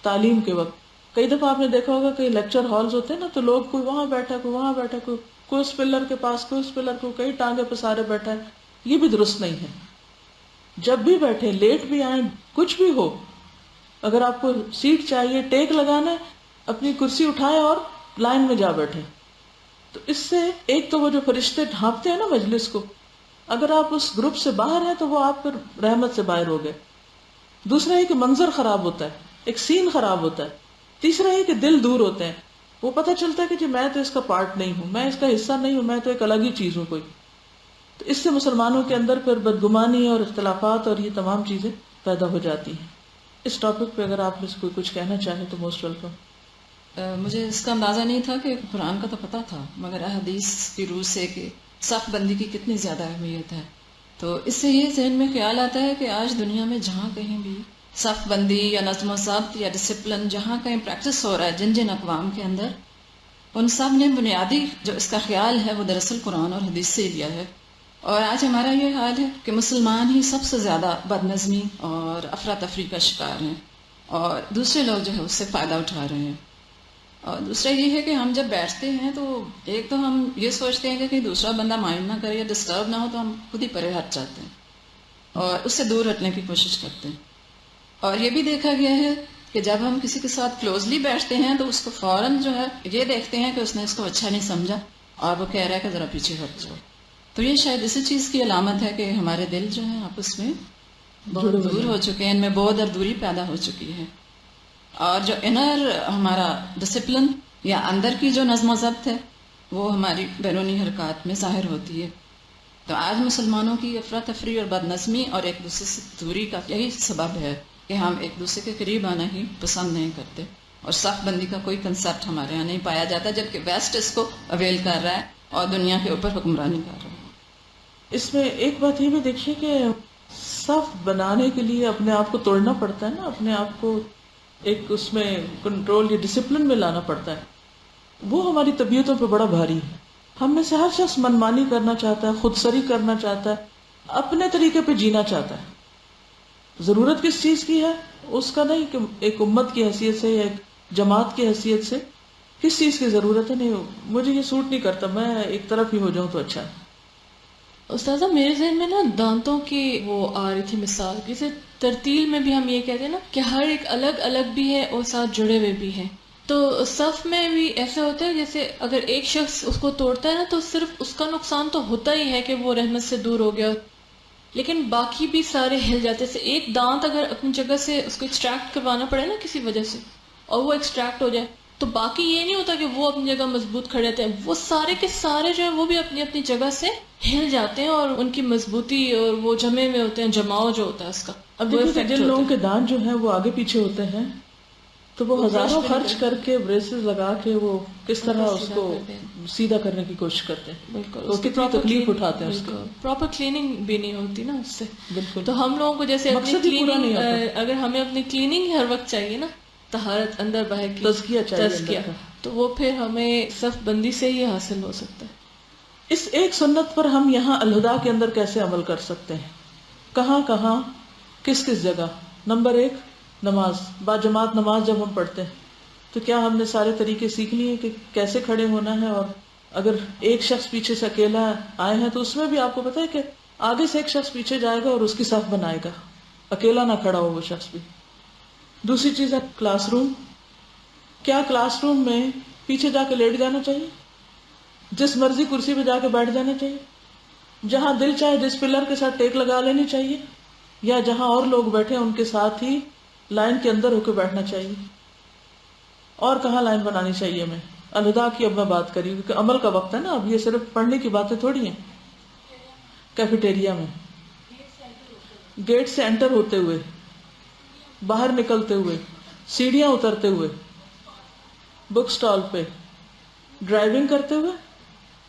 A: تعلیم کے وقت کئی دفعہ آپ نے دیکھا ہوگا کہ لیکچر ہالز ہوتے ہیں نا، تو لوگ کوئی وہاں بیٹھا، کوئی وہاں بیٹھا، کوئی اس پلر کے پاس، کوئی اس پلر کو، کئی ٹانگے پسارے بیٹھا ہے۔ یہ بھی درست نہیں ہے۔ جب بھی بیٹھے، لیٹ بھی آئیں، کچھ بھی ہو، اگر آپ کو سیٹ چاہیے، ٹیک لگانا ہے، اپنی کرسی اٹھائیں اور لائن میں جا بیٹھے۔ تو اس سے ایک تو وہ جو فرشتے ڈھانپتے ہیں نا مجلس کو، اگر آپ اس گروپ سے باہر ہیں تو وہ آپ پر رحمت سے باہر ہو گئے۔ دوسرا یہ کہ منظر خراب ہوتا ہے، ایک سین خراب ہوتا ہے۔ تیسرا یہ کہ دل دور ہوتے ہیں، وہ پتہ چلتا ہے کہ جی میں تو اس کا پارٹ نہیں ہوں، میں اس کا حصہ نہیں ہوں، میں تو ایک الگ ہی چیز ہوں کوئی۔ تو اس سے مسلمانوں کے اندر پھر بدگمانی اور اختلافات اور یہ تمام چیزیں پیدا ہو جاتی ہیں۔ اس ٹاپک پہ اگر آپ میں سے کوئی کچھ کہنا چاہے تو موسٹ ویلکم۔
B: مجھے اس کا اندازہ نہیں تھا کہ قرآن کا تو پتہ تھا، مگر احادیث کی روح سے کہ صف بندی کی کتنی زیادہ اہمیت ہے، تو اس سے یہ ذہن میں خیال آتا ہے کہ آج دنیا میں جہاں کہیں بھی صف بندی یا نظم و ضبط یا ڈسپلن جہاں کہیں پریکٹس ہو رہا ہے جن جن اقوام کے اندر، ان سب نے بنیادی جو اس کا خیال ہے وہ دراصل قرآن اور حدیث سے لیا ہے۔ اور آج ہمارا یہ حال ہے کہ مسلمان ہی سب سے زیادہ بد نظمی اور افراتفری کا شکار ہیں، اور دوسرے لوگ جو ہے اس سے فائدہ اٹھا رہے ہیں۔ اور دوسرا یہ ہے کہ ہم جب بیٹھتے ہیں تو ایک تو ہم یہ سوچتے ہیں کہ کہیں دوسرا بندہ مائنڈ نہ کرے یا ڈسٹرب نہ ہو، تو ہم خود ہی پرے ہٹ جاتے ہیں اور اس سے دور ہٹنے کی کوشش کرتے ہیں. اور یہ بھی دیکھا گیا ہے کہ جب ہم کسی کے ساتھ کلوزلی بیٹھتے ہیں تو اس کو فوراً جو ہے یہ دیکھتے ہیں کہ اس نے اس کو اچھا نہیں سمجھا اور وہ کہہ رہا ہے کہ ذرا پیچھے ہٹ جاؤ. تو یہ شاید اسی چیز کی علامت ہے کہ ہمارے دل جو ہیں آپس میں بہت
A: جڑے
B: دور
A: ہوئے
B: ہو چکے ہیں، ان میں بہت اور دوری پیدا ہو چکی ہے. اور جو انر ہمارا ڈسپلن یا اندر کی جو نظم و ضبط ہے وہ ہماری بیرونی حرکات میں ظاہر ہوتی ہے. تو آج مسلمانوں کی افراتفری اور بد نظمی اور ایک دوسرے سے دوری کا یہی سبب ہے کہ ہم ایک دوسرے کے قریب آنا ہی پسند نہیں کرتے، اور صف بندی کا کوئی کنسیپٹ ہمارے یہاں نہیں پایا جاتا، جبکہ ویسٹ اس کو اویل کر رہا ہے اور دنیا کے اوپر حکمرانی کر رہا ہے.
A: اس میں ایک بات یہ بھی دیکھیے کہ صف بنانے کے لیے اپنے آپ کو توڑنا پڑتا ہے نا، اپنے آپ کو ایک اس میں کنٹرول یا ڈسپلن میں لانا پڑتا ہے. وہ ہماری طبیعتوں پہ بڑا بھاری ہے. ہم میں سے ہر شخص منمانی کرنا چاہتا ہے، خود سری کرنا چاہتا ہے، اپنے طریقے پہ جینا چاہتا ہے. ضرورت کس چیز کی ہے اس کا نہیں کہ ایک امت کی حیثیت سے یا ایک جماعت کی حیثیت سے کس چیز کی ضرورت ہے. نہیں، مجھے یہ سوٹ نہیں کرتا، میں ایک طرف ہی ہو جاؤں تو اچھا ہے.
C: استاذہ میرے ذہن میں نا دانتوں کی وہ آ رہی تھی مثال، جیسے ترتیل میں بھی ہم یہ کہتے ہیں نا کہ ہر ایک الگ الگ بھی ہے اور ساتھ جڑے ہوئے بھی ہیں. تو صف میں بھی ایسا ہوتا ہے جیسے اگر ایک شخص اس کو توڑتا ہے نا تو صرف اس کا نقصان تو ہوتا ہی ہے کہ وہ رحمت سے دور ہو گیا، لیکن باقی بھی سارے ہل جاتے. جیسے ایک دانت اگر اپنی جگہ سے اس کو ایکسٹریکٹ کروانا پڑے نا کسی وجہ سے اور وہ ایکسٹریکٹ ہو جائے تو باقی یہ نہیں ہوتا کہ وہ اپنی جگہ مضبوط کھڑے رہتے ہیں، وہ سارے کے سارے جو ہیں وہ بھی اپنی اپنی جگہ سے ہل جاتے ہیں اور ان کی مضبوطی اور وہ جمے میں ہوتے ہیں، جماؤ جو ہوتا ہے اس کا
A: اب
C: وہ
A: دیکھیے کہ
C: افیکٹ
A: جن
C: ہوتا
A: لوگوں
C: ہے.
A: کے دانت جو ہیں وہ آگے پیچھے ہوتے ہیں تو وہ
C: وہ
A: ہزاروں
C: brush بھی
A: خرچ
C: نہیں
A: کر کے بریسز لگا کے وہ کس
C: ان
A: طرح
C: کو
A: اس
C: سیدھا
A: کو
C: کرتے ہیں.
A: سیدھا کرنے کی کوشش کرتے ہیں.
C: بالکل
A: تو کتنی تکلیف اٹھاتے ہیں اس کی.
C: پراپر کلیننگ بھی نہیں ہوتی نا اس سے.
A: بالکل.
C: تو ہم لوگوں کو جیسے اپنی
A: مقصد ہی پورا نہیں
C: کلیننگ،
A: ہوتا.
C: اگر ہمیں اپنی کلیننگ ہر وقت چاہیے نا، طہارت اندر باہر کی
A: تزکیہ چاہیے
C: تزکیہ،
A: اندر کا.
C: تو وہ پھر ہمیں صف بندی سے ہی حاصل ہو سکتا ہے.
A: اس ایک سنت پر ہم یہاں الہدا کے اندر کیسے عمل کر سکتے ہیں؟ کہاں کہاں، کس کس جگہ؟ نمبر 1، نماز. باجماعت نماز جب ہم پڑھتے ہیں تو کیا ہم نے سارے طریقے سیکھ لیے کہ کیسے کھڑے ہونا ہے؟ اور اگر ایک شخص پیچھے سے اکیلا آئے ہیں تو اس میں بھی آپ کو پتا ہے کہ آگے سے ایک شخص پیچھے جائے گا اور اس کی صف بنائے گا، اکیلا نہ کھڑا ہو وہ شخص بھی. دوسری چیز ہے کلاس روم. کیا کلاس روم میں پیچھے جا کے لیٹ جانا چاہیے؟ جس مرضی کرسی پہ جا کے بیٹھ جانا چاہیے؟ جہاں دل چاہے جس پلر کے ساتھ ٹیک لگا لینی چاہیے؟ یا جہاں اور لوگ بیٹھے ان کے ساتھ ہی لائن کے اندر ہو کے بیٹھنا چاہیے؟ اور کہاں لائن بنانی چاہیے ہمیں؟ الہدا کی اب میں بات کری کیونکہ عمل کا وقت ہے نا، اب یہ صرف پڑھنے کی باتیں تھوڑی ہیں. کیفیٹیریا میں گیٹ سے انٹر ہوتے ہوئے، باہر نکلتے ہوئے، سیڑھیاں اترتے ہوئے، بک سٹال پہ، ڈرائیونگ کرتے ہوئے،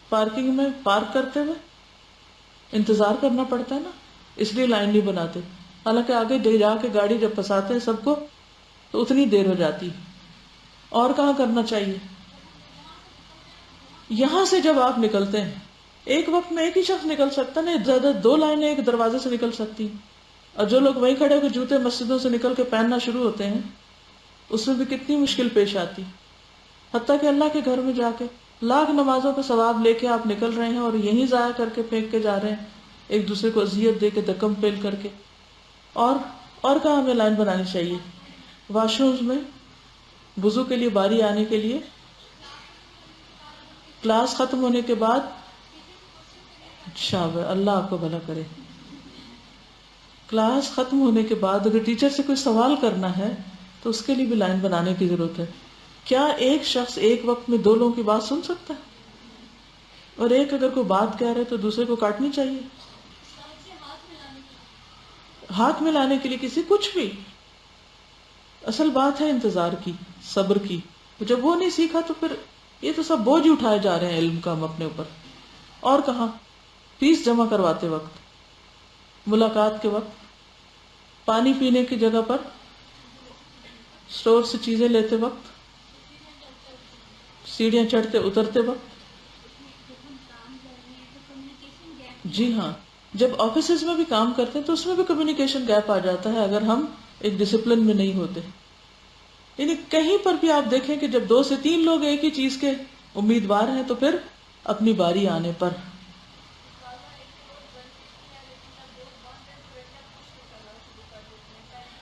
A: پارکنگ میں پارک کرتے ہوئے انتظار کرنا پڑتا ہے نا، اس لیے لائن نہیں بناتے. حالانکہ آگے دے جا کے گاڑی جب پھنساتے ہیں سب کو تو اتنی دیر ہو جاتی. اور کہاں کرنا چاہیے؟ یہاں سے جب آپ نکلتے ہیں ایک وقت میں ایک ہی شخص نکل سکتا نہیں، زیادہ 2 لائنیں ایک دروازے سے نکل سکتی. اور جو لوگ وہیں کھڑے ہو کے جوتے مسجدوں سے نکل کے پہننا شروع ہوتے ہیں اس میں بھی کتنی مشکل پیش آتی. حتیٰ کہ اللہ کے گھر میں جا کے لاکھ نمازوں کا ثواب لے کے آپ نکل رہے ہیں اور یہیں ضائع کر کے پھینک کے جا رہے ہیں، ایک دوسرے کو اذیت دے کے دکم پیل کر کے. اور کہاں ہمیں لائن بنانی چاہیے؟ واش رومز میں وضو کے لیے باری آنے کے لیے، کلاس ختم ہونے کے بعد، شاباش اللہ آپ کو بھلا کرے، کلاس ختم ہونے کے بعد اگر ٹیچر سے کوئی سوال کرنا ہے تو اس کے لیے بھی لائن بنانے کی ضرورت ہے. کیا ایک شخص ایک وقت میں 2 لوگوں کی بات سن سکتا ہے؟ اور ایک اگر کوئی بات کہہ رہے تو دوسرے کو کاٹنی چاہیے. ہاتھ ملانے کے لیے کسی کچھ بھی. اصل بات ہے انتظار کی، صبر کی. جب وہ نہیں سیکھا تو پھر یہ تو سب بوجھ اٹھائے جا رہے ہیں علم کا ہم اپنے اوپر. اور کہاں؟ فیس جمع کرواتے وقت، ملاقات کے وقت، پانی پینے کی جگہ پر، اسٹور سے چیزیں لیتے وقت، سیڑھیاں چڑھتے اترتے وقت. جی ہاں، جب آفیسز میں بھی کام کرتے ہیں تو اس میں بھی کمیونیکیشن گیپ آ جاتا ہے اگر ہم ایک ڈسپلن میں نہیں ہوتے. یعنی کہیں پر بھی آپ دیکھیں کہ جب 2 سے 3 لوگ ایک ہی چیز کے امیدوار ہیں تو پھر اپنی باری آنے پر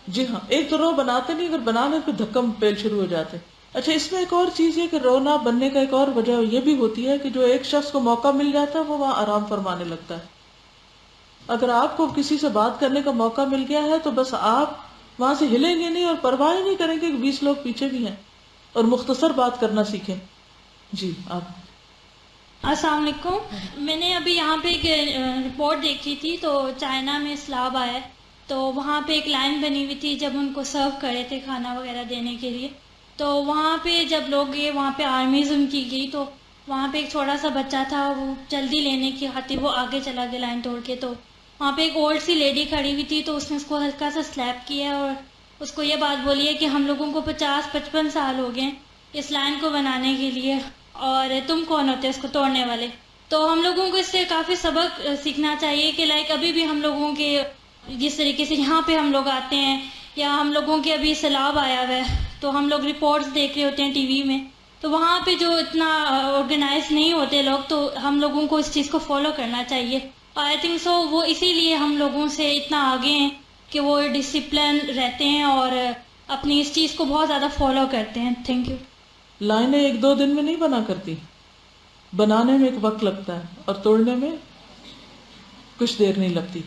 A: جی ہاں، ایک تو رو بناتے نہیں، اگر بنا لیں پھر دھکم پیل شروع ہو جاتے. اچھا، اس میں ایک اور چیز یہ کہ رونا بننے کا ایک اور وجہ یہ بھی ہوتی ہے کہ جو ایک شخص کو موقع مل جاتا ہے وہ وہاں آرام فرمانے لگتا ہے. اگر آپ کو کسی سے بات کرنے کا موقع مل گیا ہے تو بس آپ وہاں سے ہلیں گے نہیں اور پرواہ ہی نہیں کریں گے کہ 20 لوگ پیچھے بھی ہیں، اور مختصر بات کرنا سیکھیں. جی آپ.
D: السلام علیکم. میں نے ابھی یہاں پہ ایک رپورٹ دیکھی تھی، تو چائنا میں سیلاب آیا ہے، تو وہاں پہ ایک لائن بنی ہوئی تھی جب ان کو سرو کرے تھے کھانا وغیرہ دینے کے لیے. تو وہاں پہ جب لوگ گئے، وہاں پہ آرمیز ان کی گئی، تو وہاں پہ ایک چھوٹا سا بچہ تھا، وہ جلدی لینے کی خاطر وہ آگے چلا گیا لائن توڑ کے. تو وہاں پہ ایک اولڈ سی لیڈی کھڑی ہوئی تھی، تو اس نے اس کو ہلکا سا سلیپ کیا اور اس کو یہ بات بولی ہے کہ ہم لوگوں کو 50-55 سال ہو گئے اس لائن کو بنانے کے لیے، اور تم کون ہوتے اس کو توڑنے والے. تو ہم لوگوں کو اس سے کافی سبق سیکھنا چاہیے کہ ابھی بھی ہم لوگوں کے جس طریقے سے یہاں پہ ہم لوگ آتے ہیں، یا ہم لوگوں کے ابھی سیلاب آیا ہوا ہے تو ہم لوگ رپورٹس دیکھ رہے ہوتے ہیں ٹی وی میں، تو وہاں پہ جو اتنا آرگنائز نہیں ہوتے لوگ، تو ہم لوگوں کو اس چیز کو فالو کرنا چاہیے. آئی تھنک سو وہ اسی لیے ہم لوگوں سے اتنا آگے ہیں کہ وہ ڈسپلن رہتے ہیں اور اپنی اس چیز کو بہت زیادہ فالو کرتے ہیں. Thank you.
A: لائنیں 1-2 دن میں نہیں بنا کرتی، بنانے میں ایک وقت لگتا ہے اور توڑنے میں کچھ دیر نہیں لگتی.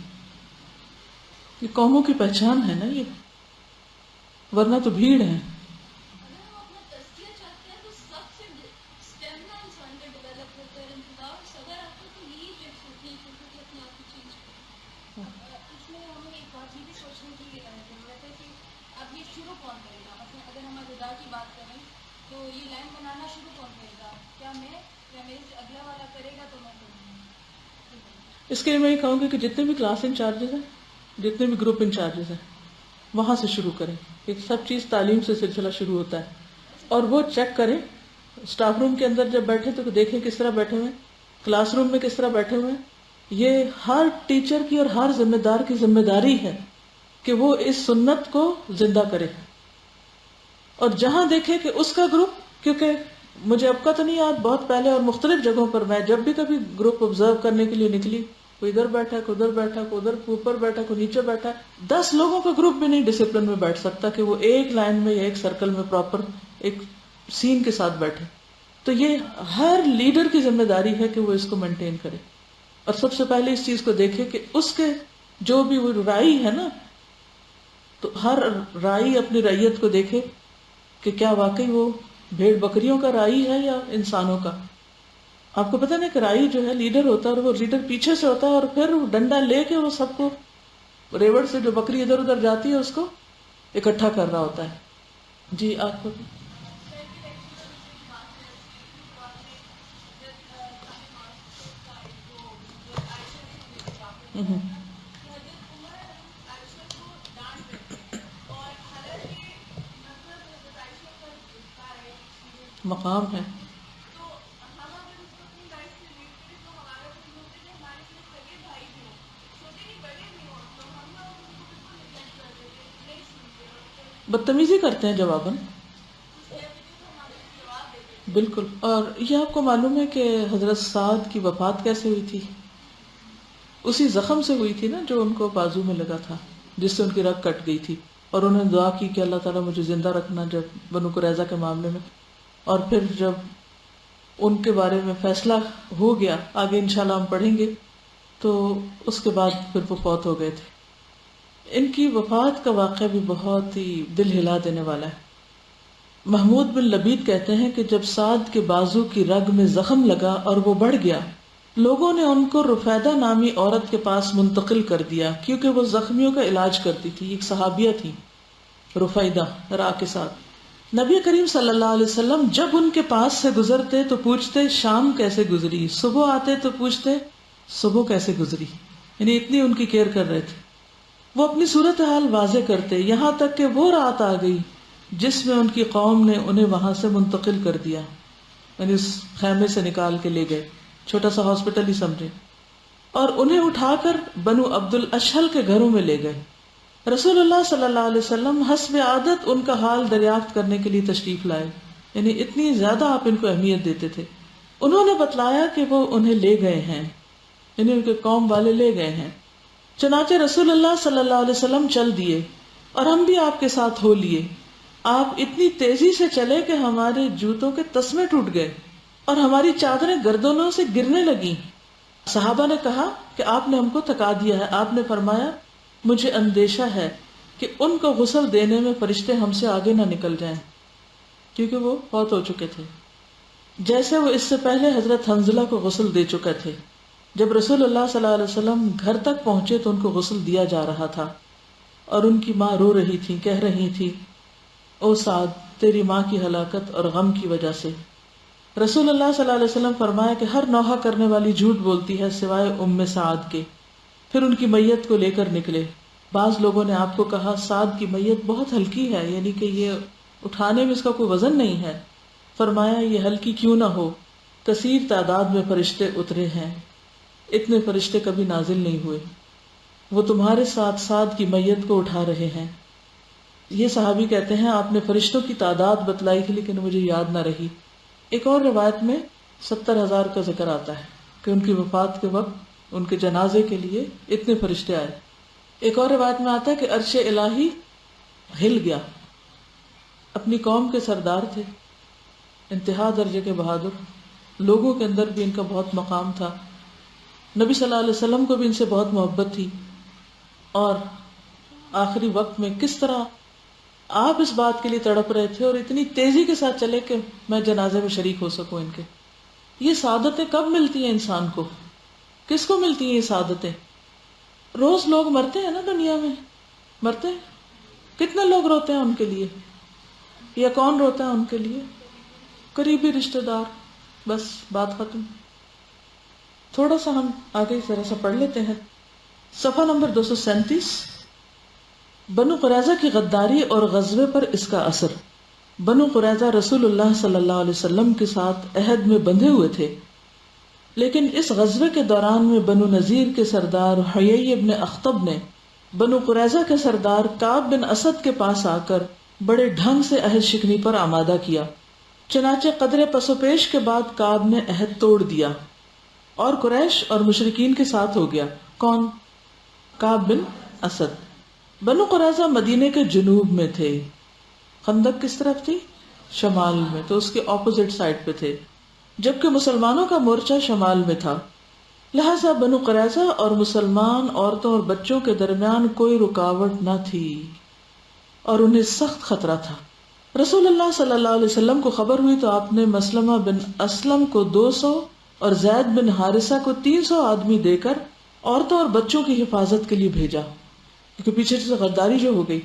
A: یہ قوموں کی پہچان ہے نا یہ، ورنہ تو بھیڑ ہے. اس کے لیے میں یہ کہوں گی کہ جتنے بھی کلاس انچارجز ہیں، جتنے بھی گروپ انچارجز ہیں، وہاں سے شروع کریں. ایک سب چیز تعلیم سے سلسلہ شروع ہوتا ہے، اور وہ چیک کریں اسٹاف روم کے اندر جب بیٹھے تو دیکھیں کس طرح بیٹھے ہوئے، کلاس روم میں کس طرح بیٹھے ہوئے. یہ ہر ٹیچر کی اور ہر ذمہ دار کی ذمہ داری ہے کہ وہ اس سنت کو زندہ کرے. اور جہاں دیکھے کہ اس کا گروپ، کیونکہ مجھے اب کا تو نہیں یاد، بہت پہلے اور مختلف جگہوں پر میں جب بھی کبھی گروپ آبزرو کرنے کے لیے نکلی، کوئی ادھر بیٹھا، کوئی ادھر بیٹھا، کوئی ادھر اوپر بیٹھا، کوئی نیچے بیٹھا، 10 لوگوں کا گروپ بھی نہیں ڈسپلن میں بیٹھ سکتا کہ وہ ایک لائن میں یا ایک سرکل میں پراپر ایک سین کے ساتھ بیٹھے. تو یہ ہر لیڈر کی ذمہ داری ہے کہ وہ اس کو مینٹین کرے، اور سب سے پہلے اس چیز کو دیکھے کہ اس کے جو بھی وہ رائی ہے نا، تو ہر رائی اپنی رعیت کو دیکھے کہ کیا واقعی وہ بھیڑ بکریوں کا رائی ہے یا انسانوں کا. آپ کو پتہ نہیں کہ رائی جو ہے لیڈر ہوتا ہے، اور وہ لیڈر پیچھے سے ہوتا ہے، اور پھر ڈنڈا لے کے وہ سب کو ریوڑ سے جو بکری ادھر ادھر جاتی ہے اس کو اکٹھا کر رہا ہوتا ہے. جی آپ کو مقام ہے. بدتمیزی کرتے ہیں جواباً، بالکل. اور یہ آپ کو معلوم ہے کہ حضرت سعد کی وفات کیسے ہوئی تھی؟ اسی زخم سے ہوئی تھی نا جو ان کو بازو میں لگا تھا، جس سے ان کی رگ کٹ گئی تھی، اور انہوں نے دعا کی کہ اللہ تعالیٰ مجھے زندہ رکھنا جب بنو قریظہ کے معاملے میں. اور پھر جب ان کے بارے میں فیصلہ ہو گیا، آگے انشاءاللہ ہم پڑھیں گے، تو اس کے بعد پھر وہ فوت ہو گئے تھے. ان کی وفات کا واقعہ بھی بہت ہی دل ہلا دینے والا ہے. محمود بن لبید کہتے ہیں کہ جب سعد کے بازو کی رگ میں زخم لگا اور وہ بڑھ گیا، لوگوں نے ان کو رفیدہ نامی عورت کے پاس منتقل کر دیا، کیونکہ وہ زخمیوں کا علاج کرتی تھی. ایک صحابیہ تھی رفیدہ، را کے ساتھ. نبی کریم صلی اللہ علیہ وسلم جب ان کے پاس سے گزرتے تو پوچھتے شام کیسے گزری، صبح آتے تو پوچھتے صبح کیسے گزری، یعنی اتنی ان کی کیئر کر رہے تھے. وہ اپنی صورتحال واضح کرتے، یہاں تک کہ وہ رات آ گئی جس میں ان کی قوم نے انہیں وہاں سے منتقل کر دیا، یعنی اس خیمے سے نکال کے لے گئے، چھوٹا سا ہاسپٹل ہی سمجھے، اور انہیں اٹھا کر بنو عبد الاشہل کے گھروں میں لے گئے. رسول اللہ صلی اللہ علیہ وسلم حسب عادت ان کا حال دریافت کرنے کے لیے تشریف لائے، یعنی اتنی زیادہ آپ ان کو اہمیت دیتے تھے۔ انہوں نے بتلایا کہ وہ انہیں لے گئے ہیں، یعنی ان کے قوم والے لے گئے ہیں۔ چنانچہ رسول اللہ صلی اللہ علیہ وسلم چل دیے اور ہم بھی آپ کے ساتھ ہو لیے۔ آپ اتنی تیزی سے چلے کہ ہمارے جوتوں کے تسمے ٹوٹ گئے اور ہماری چادریں گردنوں سے گرنے لگیں۔ صحابہ نے کہا کہ آپ نے ہم کو تھکا دیا ہے۔ آپ نے فرمایا مجھے اندیشہ ہے کہ ان کو غسل دینے میں فرشتے ہم سے آگے نہ نکل جائیں، کیونکہ وہ فوت ہو چکے تھے، جیسے وہ اس سے پہلے حضرت حنظلہ کو غسل دے چکے تھے۔ جب رسول اللہ صلی اللہ علیہ وسلم گھر تک پہنچے تو ان کو غسل دیا جا رہا تھا اور ان کی ماں رو رہی تھی، کہہ رہی تھی او سعد تیری ماں کی ہلاکت اور غم کی وجہ سے۔ رسول اللہ صلی اللہ علیہ وسلم فرمایا کہ ہر نوحہ کرنے والی جھوٹ بولتی ہے سوائے ام سعد کے۔ پھر ان کی میت کو لے کر نکلے۔ بعض لوگوں نے آپ کو کہا سعد کی میت بہت ہلکی ہے، یعنی کہ یہ اٹھانے میں اس کا کوئی وزن نہیں ہے۔ فرمایا یہ ہلکی کیوں نہ ہو، کثیر تعداد میں فرشتے اترے ہیں، اتنے فرشتے کبھی نازل نہیں ہوئے، وہ تمہارے ساتھ سعد کی میت کو اٹھا رہے ہیں۔ یہ صحابی کہتے ہیں آپ نے فرشتوں کی تعداد بتلائی تھی لیکن مجھے یاد نہ رہی۔ ایک اور روایت میں 70,000 کا ذکر آتا ہے کہ ان کی وفات کے وقت ان کے جنازے کے لیے اتنے فرشتے آئے۔ ایک اور روایت میں آتا ہے کہ عرش الہی ہل گیا۔ اپنی قوم کے سردار تھے، انتہا درجے کے بہادر، لوگوں کے اندر بھی ان کا بہت مقام تھا، نبی صلی اللہ علیہ وسلم کو بھی ان سے بہت محبت تھی، اور آخری وقت میں کس طرح آپ اس بات کے لیے تڑپ رہے تھے اور اتنی تیزی کے ساتھ چلے کہ میں جنازے میں شریک ہو سکوں ان کے۔ یہ سعادتیں کب ملتی ہیں انسان کو؟ کس کو ملتی ہیں یہ سعادتیں؟ روز لوگ مرتے ہیں نا، دنیا میں مرتے ہیں، کتنے لوگ روتے ہیں ان کے لیے، یا کون روتا ہے ان کے لیے؟ قریبی رشتہ دار، بس بات ختم۔ تھوڑا سا ہم آگے ذرا سا پڑھ لیتے ہیں، صفحہ نمبر 237۔ بنو قریظہ کی غداری اور غزوے پر اس کا اثر۔ بنو قریظہ رسول اللہ صلی اللہ علیہ وسلم کے ساتھ عہد میں بندھے ہوئے تھے، لیکن اس غزوے کے دوران میں بنو نذیر کے سردار حیی بن اخطب نے بنو قریظہ کے سردار کعب بن اسد کے پاس آ کر بڑے ڈھنگ سے عہد شکنی پر آمادہ کیا۔ چنانچہ قدرے پس و پیش کے بعد کعب نے عہد توڑ دیا اور قریش اور مشرکین کے ساتھ ہو گیا۔ کون؟ کعب بن اسد۔ بنو قریظہ مدینے کے جنوب میں تھے، خندق کس طرف تھی؟ شمال میں، تو اس کے اپوزٹ سائڈ پہ تھے، جبکہ مسلمانوں کا مورچہ شمال میں تھا۔ لہذا بنو قریظہ اور مسلمان عورتوں اور بچوں کے درمیان کوئی رکاوٹ نہ تھی اور انہیں سخت خطرہ تھا۔ رسول اللہ صلی اللہ علیہ وسلم کو خبر ہوئی تو آپ نے مسلمہ بن اسلم کو 200 اور زید بن حارثہ کو 300 آدمی دے کر عورتوں اور بچوں کی حفاظت کے لیے بھیجا، کیونکہ پیچھے سے غداری جو ہو گئی،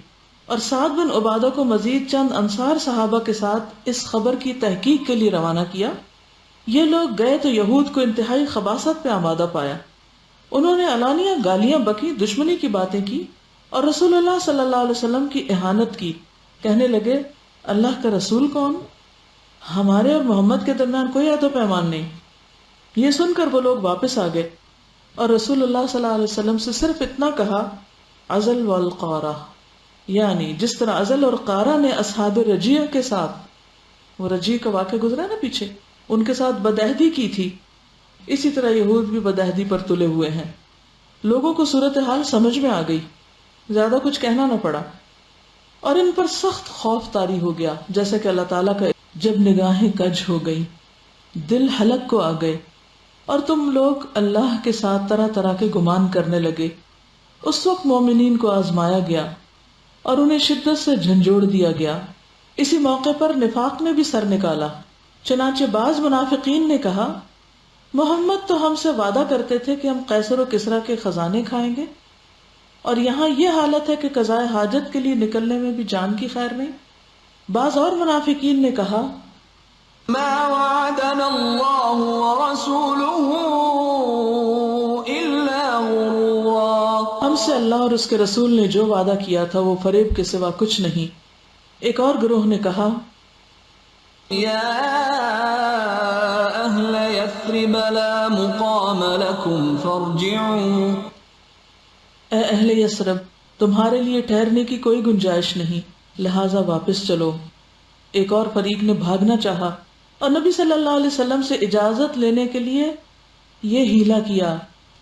A: اور سعد بن عبادہ کو مزید چند انصار صحابہ کے ساتھ اس خبر کی تحقیق کے لیے روانہ کیا۔ یہ لوگ گئے تو یہود کو انتہائی خباثت پہ آمادہ پایا۔ انہوں نے علانیہ گالیاں بکی، دشمنی کی باتیں کی اور رسول اللہ صلی اللہ علیہ وسلم کی اہانت کی۔ کہنے لگے اللہ کا رسول کون؟ ہمارے اور محمد کے درمیان کوئی عہد و پیمان نہیں۔ یہ سن کر وہ لوگ واپس آ گئے اور رسول اللہ صلی اللہ علیہ وسلم سے صرف اتنا کہا عزل والقارہ، یعنی جس طرح عزل اور قارہ نے اصحاب رجیع کے ساتھ، وہ رجیع کا واقعہ گزرا نا پیچھے، ان کے ساتھ بدعہدی کی تھی، اسی طرح یہود بھی بدعہدی پر تلے ہوئے ہیں۔ لوگوں کو صورتحال سمجھ میں آ گئی، زیادہ کچھ کہنا نہ پڑا، اور ان پر سخت خوف طاری ہو گیا، جیسا کہ اللہ تعالیٰ کا جب نگاہیں کج ہو گئی، دل حلق کو آ گئے اور تم لوگ اللہ کے ساتھ طرح طرح کے گمان کرنے لگے۔ اس وقت مومنین کو آزمایا گیا اور انہیں شدت سے جھنجھوڑ دیا گیا۔ اسی موقع پر نفاق نے بھی سر نکالا، چنانچہ بعض منافقین نے کہا محمد تو ہم سے وعدہ کرتے تھے کہ ہم قیصر و کسریٰ کے خزانے کھائیں گے، اور یہاں یہ حالت ہے کہ قضائے حاجت کے لیے نکلنے میں بھی جان کی خیر نہیں۔ بعض اور منافقین نے کہا
E: ما وعدنا اللہ ورسولہ الا غرورا،
A: ہم سے اللہ اور اس کے رسول نے جو وعدہ کیا تھا وہ فریب کے سوا کچھ نہیں۔ ایک اور گروہ نے کہا
E: یا اہل یثرب لا مقام لکم فارجعوا،
A: اے اہل یثرب، تمہارے لیے ٹھہرنے کی کوئی گنجائش نہیں، لہٰذا واپس چلو۔ ایک اور فریق نے بھاگنا چاہا اور نبی صلی اللہ علیہ وسلم سے اجازت لینے کے لیے یہ ہیلا کیا،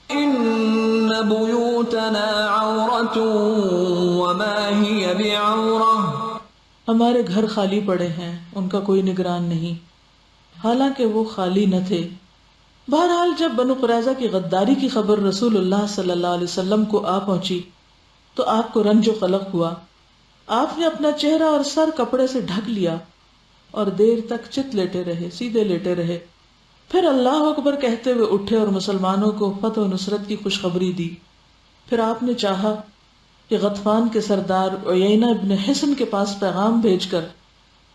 E: إن بيوتنا عورة وما هي بعورة،
A: ہمارے گھر خالی پڑے ہیں، ان کا کوئی نگران نہیں، حالانکہ وہ خالی نہ تھے۔ بہرحال جب بنو قریظہ کی غداری کی خبر رسول اللہ صلی اللہ علیہ وسلم کو آ پہنچی تو آپ کو رنج و قلق ہوا۔ آپ نے اپنا چہرہ اور سر کپڑے سے ڈھک لیا اور دیر تک چت لیٹے رہے، سیدھے لیٹے رہے، پھر اللہ اکبر کہتے ہوئے اٹھے اور مسلمانوں کو فتح و نصرت کی خوشخبری دی۔ پھر آپ نے چاہا کہ غطفان کے سردار عیینہ ابن حصن کے پاس پیغام بھیج کر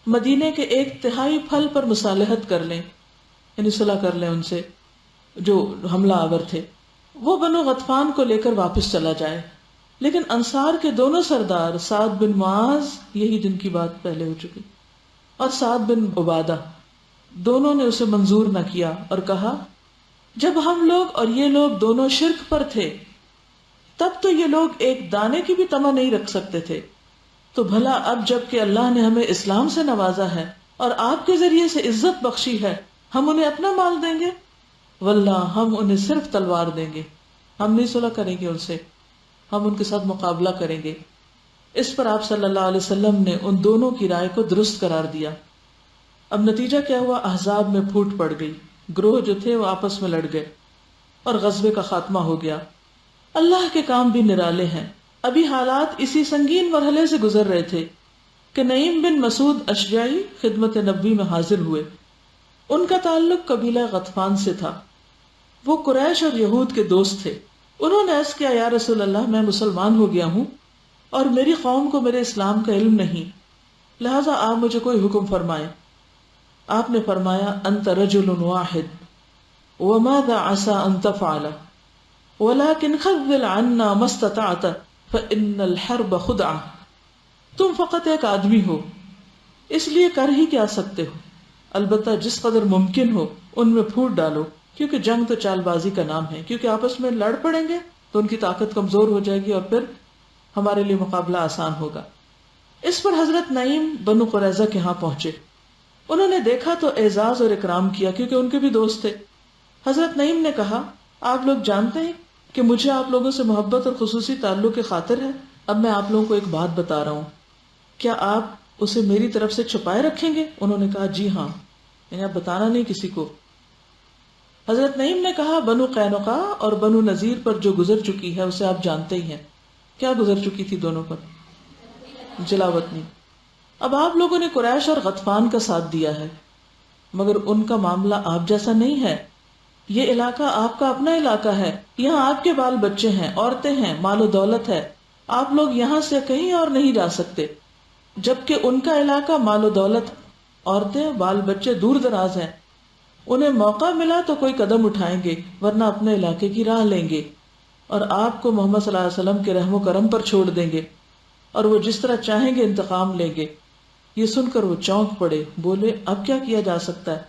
A: مدینے کے 1/3 پھل پر مصالحت کر لیں، یعنی صلح کر لیں ان سے جو حملہ آور تھے، وہ بنو غطفان کو لے کر واپس چلا جائے۔ لیکن انصار کے دونوں سردار سعد بن معاذ، یہی جن کی بات پہلے ہو چکی، اور سعد بن عبادہ، دونوں نے اسے منظور نہ کیا اور کہا جب ہم لوگ اور یہ لوگ دونوں شرک پر تھے تب تو یہ لوگ ایک دانے کی بھی طمع نہیں رکھ سکتے تھے، تو بھلا اب جب کہ اللہ نے ہمیں اسلام سے نوازا ہے اور آپ کے ذریعے سے عزت بخشی ہے، ہم انہیں اپنا مال دیں گے؟ واللہ ہم انہیں صرف تلوار دیں گے، ہم نہیں صلح کریں گے ان سے، ہم ان کے ساتھ مقابلہ کریں گے۔ اس پر آپ صلی اللہ علیہ وسلم نے ان دونوں کی رائے کو درست قرار دیا۔ اب نتیجہ کیا ہوا؟ احزاب میں پھوٹ پڑ گئی، گروہ جو تھے وہ آپس میں لڑ گئے اور غزوے کا خاتمہ ہو گیا۔ اللہ کے کام بھی نرالے ہیں۔ ابھی حالات اسی سنگین مرحلے سے گزر رہے تھے کہ نعیم بن مسعود اشجعی خدمت نبی میں حاضر ہوئے۔ ان کا تعلق قبیلہ غطفان سے تھا، وہ قریش اور یہود کے دوست تھے۔ انہوں نے عرض کیا، یا رسول اللہ، میں مسلمان ہو گیا ہوں اور میری قوم کو میرے اسلام کا علم نہیں، لہٰذا آپ مجھے کوئی حکم فرمائیں۔ آپ نے فرمایا، انت رجل واحد وماذا عسى ان تفعل ولكن خذل عنا ما استطعت فإن الحرب خدعة، تم فقط ایک آدمی ہو، اس لیے کر ہی کیا سکتے ہو، البتہ جس قدر ممکن ہو ان میں پھوٹ ڈالو، کیونکہ جنگ تو چال بازی کا نام ہے، کیونکہ آپس میں لڑ پڑیں گے تو ان کی طاقت کمزور ہو جائے گی اور پھر ہمارے لیے مقابلہ آسان ہوگا۔ اس پر حضرت نعیم بنو قریظہ کے ہاں پہنچے، انہوں نے دیکھا تو اعزاز اور اکرام کیا، کیونکہ ان کے بھی دوست تھے۔ حضرت نعیم نے کہا، آپ لوگ جانتے ہیں کہ مجھے آپ لوگوں سے محبت اور خصوصی تعلق کی خاطر ہے، اب میں آپ لوگوں کو ایک بات بتا رہا ہوں، کیا آپ اسے میری طرف سے چھپائے رکھیں گے؟ انہوں نے کہا جی ہاں، یعنی آپ بتانا نہیں کسی کو۔ حضرت نعیم نے کہا، بنو قینقاع اور بنو نذیر پر جو گزر چکی ہے اسے آپ جانتے ہی ہیں۔ کیا گزر چکی تھی دونوں پر؟ جلاوطنی۔ اب آپ لوگوں نے قریش اور غطفان کا ساتھ دیا ہے، مگر ان کا معاملہ آپ جیسا نہیں ہے۔ یہ علاقہ آپ کا اپنا علاقہ ہے، یہاں آپ کے بال بچے ہیں، عورتیں ہیں، مال و دولت ہے، آپ لوگ یہاں سے کہیں اور نہیں جا سکتے، جبکہ ان کا علاقہ مال و دولت، عورتیں، بال بچے دور دراز ہیں، انہیں موقع ملا تو کوئی قدم اٹھائیں گے ورنہ اپنے علاقے کی راہ لیں گے، اور آپ کو محمد صلی اللہ علیہ وسلم کے رحم و کرم پر چھوڑ دیں گے، اور وہ جس طرح چاہیں گے انتقام لیں گے۔ یہ سن کر وہ چونک پڑے، بولے اب کیا کیا جا سکتا ہے؟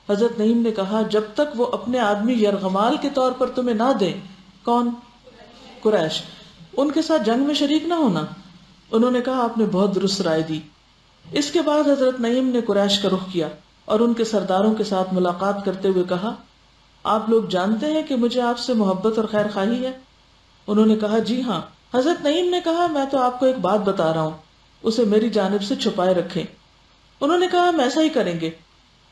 A: حضرت نعیم نے کہا، جب تک وہ اپنے آدمی یرغمال کے طور پر تمہیں نہ دیں۔ کون؟ قریش، ان کے ساتھ جنگ میں شریک نہ ہونا۔ انہوں نے کہا، آپ نے بہت درست رائے دی۔ اس کے بعد حضرت نعیم نے قریش کا رخ کیا اور ان کے سرداروں کے ساتھ ملاقات کرتے ہوئے کہا، آپ لوگ جانتے ہیں کہ مجھے آپ سے محبت اور خیر خواہی ہے؟ انہوں نے کہا جی ہاں۔ حضرت نعیم نے کہا، میں تو آپ کو ایک بات بتا رہا ہوں، اسے میری جانب سے چھپائے رکھیں۔ انہوں نے کہا، ہم ایسا ہی کریں گے۔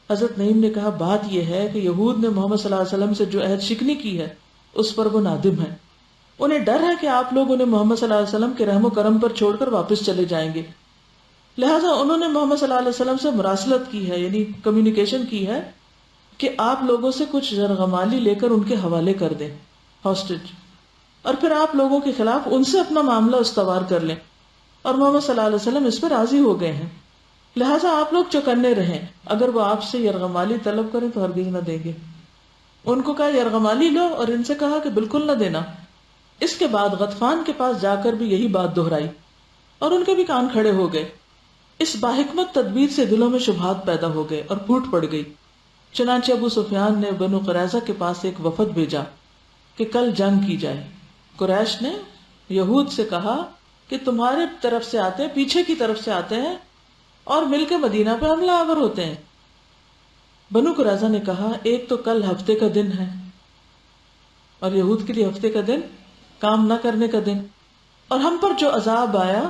A: حضرت نعیم نے کہا، بات یہ ہے کہ یہود نے محمد صلی اللہ علیہ وسلم سے جو عہد شکنی کی ہے اس پر وہ نادم ہے، انہیں ڈر ہے کہ آپ لوگ انہیں محمد صلی اللہ علیہ وسلم کے رحم و کرم پر چھوڑ کر واپس چلے جائیں گے، لہٰذا انہوں نے محمد صلی اللہ علیہ وسلم سے مراسلت کی ہے، یعنی کمیونیکیشن کی ہے کہ آپ لوگوں سے کچھ یرغمالی لے کر ان کے حوالے کر دیں، ہاسٹیج، اور پھر آپ لوگوں کے خلاف ان سے اپنا معاملہ استوار کر لیں، اور محمد صلی اللہ علیہ وسلم اس پر راضی ہو گئے ہیں، لہٰذا آپ لوگ چوکنے رہیں، اگر وہ آپ سے یرغمالی طلب کریں تو ہرگز نہ دیں گے۔ ان کو کہا یرغمالی لو، اور ان سے کہا کہ بالکل نہ دینا۔ اس کے بعد غطفان کے پاس جا کر بھی یہی بات دہرائی اور ان کے بھی کان کھڑے ہو گئے۔ اس باحکمت تدبیر سے دلوں میں شبہات پیدا ہو گئے اور پھوٹ پڑ گئی۔ چنانچہ ابو سفیان نے بنو قریظہ کے پاس ایک وفد بھیجا کہ کل جنگ کی جائے۔ قریش نے یہود سے کہا کہ تمہارے طرف سے آتے ہیں، پیچھے کی طرف سے آتے ہیں اور مل کے مدینہ پہ حملہ آور ہوتے ہیں۔ بنو قریظہ نے کہا ایک تو کل ہفتے کا دن ہے، اور یہود کے لیے ہفتے کا دن کام نہ کرنے کا دن، اور ہم پر جو عذاب آیا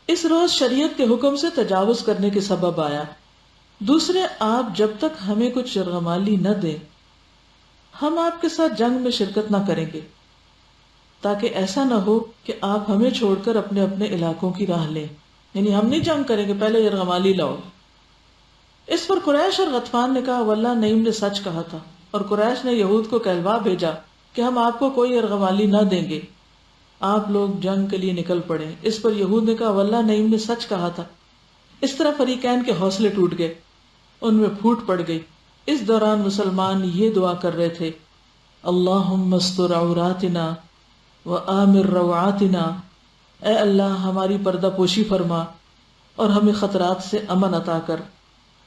A: اس روز شریعت کے حکم سے تجاوز کرنے کے سبب آیا۔ دوسرے، آپ جب تک ہمیں کچھ یرغمالی نہ دیں ہم آپ کے ساتھ جنگ میں شرکت نہ کریں گے، تاکہ ایسا نہ ہو کہ آپ ہمیں چھوڑ کر اپنے اپنے علاقوں کی راہ لیں، یعنی ہم نہیں جنگ کریں گے، پہلے یرغمالی لاؤ۔ اس پر قریش اور غطفان نے کہا واللہ نعیم نے سچ کہا تھا، اور قریش نے یہود کو کہلوا بھیجا کہ ہم آپ کو کوئی یرغمالی نہ دیں گے، آپ لوگ جنگ کے لیے نکل پڑے۔ اس پر یہود نے کہا واللہ نعیم نے سچ کہا تھا۔ اس طرح فریقین کے حوصلے ٹوٹ گئے، ان میں پھوٹ پڑ گئی۔ اس دوران مسلمان یہ دعا کر رہے تھے اللہم استر عوراتنا وآمر روعاتنا، اے اللہ ہماری پردہ پوشی فرما اور ہمیں خطرات سے امن عطا کر۔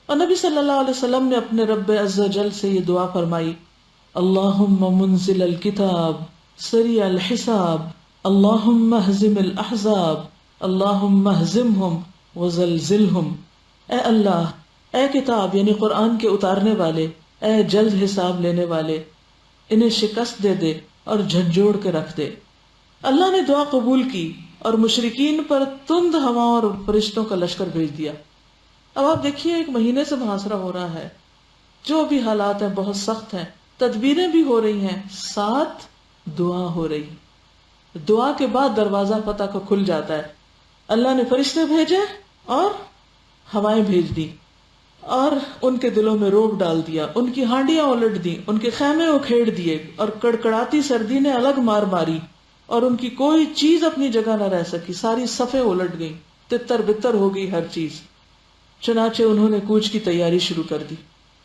A: اور نبی صلی اللہ علیہ وسلم نے اپنے رب عز و جل سے یہ دعا فرمائی اللہم منزل الکتاب سریع الحساب اللہم اہزم الاحزاب اللہم اہزمہم وزلزلہم، اے اللہ، اے کتاب یعنی قرآن کے اتارنے والے، اے جلد حساب لینے والے، انہیں شکست دے دے اور جھنجھوڑ کے رکھ دے۔ اللہ نے دعا قبول کی اور مشرکین پر تند ہواؤں اور فرشتوں کا لشکر بھیج دیا۔ اب آپ دیکھیے 1 مہینے سے محاصرہ ہو رہا ہے، جو بھی حالات ہیں بہت سخت ہیں، تدبیریں بھی ہو رہی ہیں، ساتھ دعا ہو رہی۔ دعا کے بعد دروازہ فتح کا کھل جاتا ہے۔ اللہ نے فرشتے بھیجے اور ہوائیں بھیج دی اور ان کے دلوں میں رعب ڈال دیا، ان کی ہانڈیاں الٹ دی، ان کے خیمے اکھیڑ دیے، اور کڑکڑاتی سردی نے الگ مار ماری اور ان کی کوئی چیز اپنی جگہ نہ رہ سکی، ساری صفیں الٹ گئیں، تتر بتر ہو گئی ہر چیز۔ چنانچہ انہوں نے کوچ کی تیاری شروع کر دی۔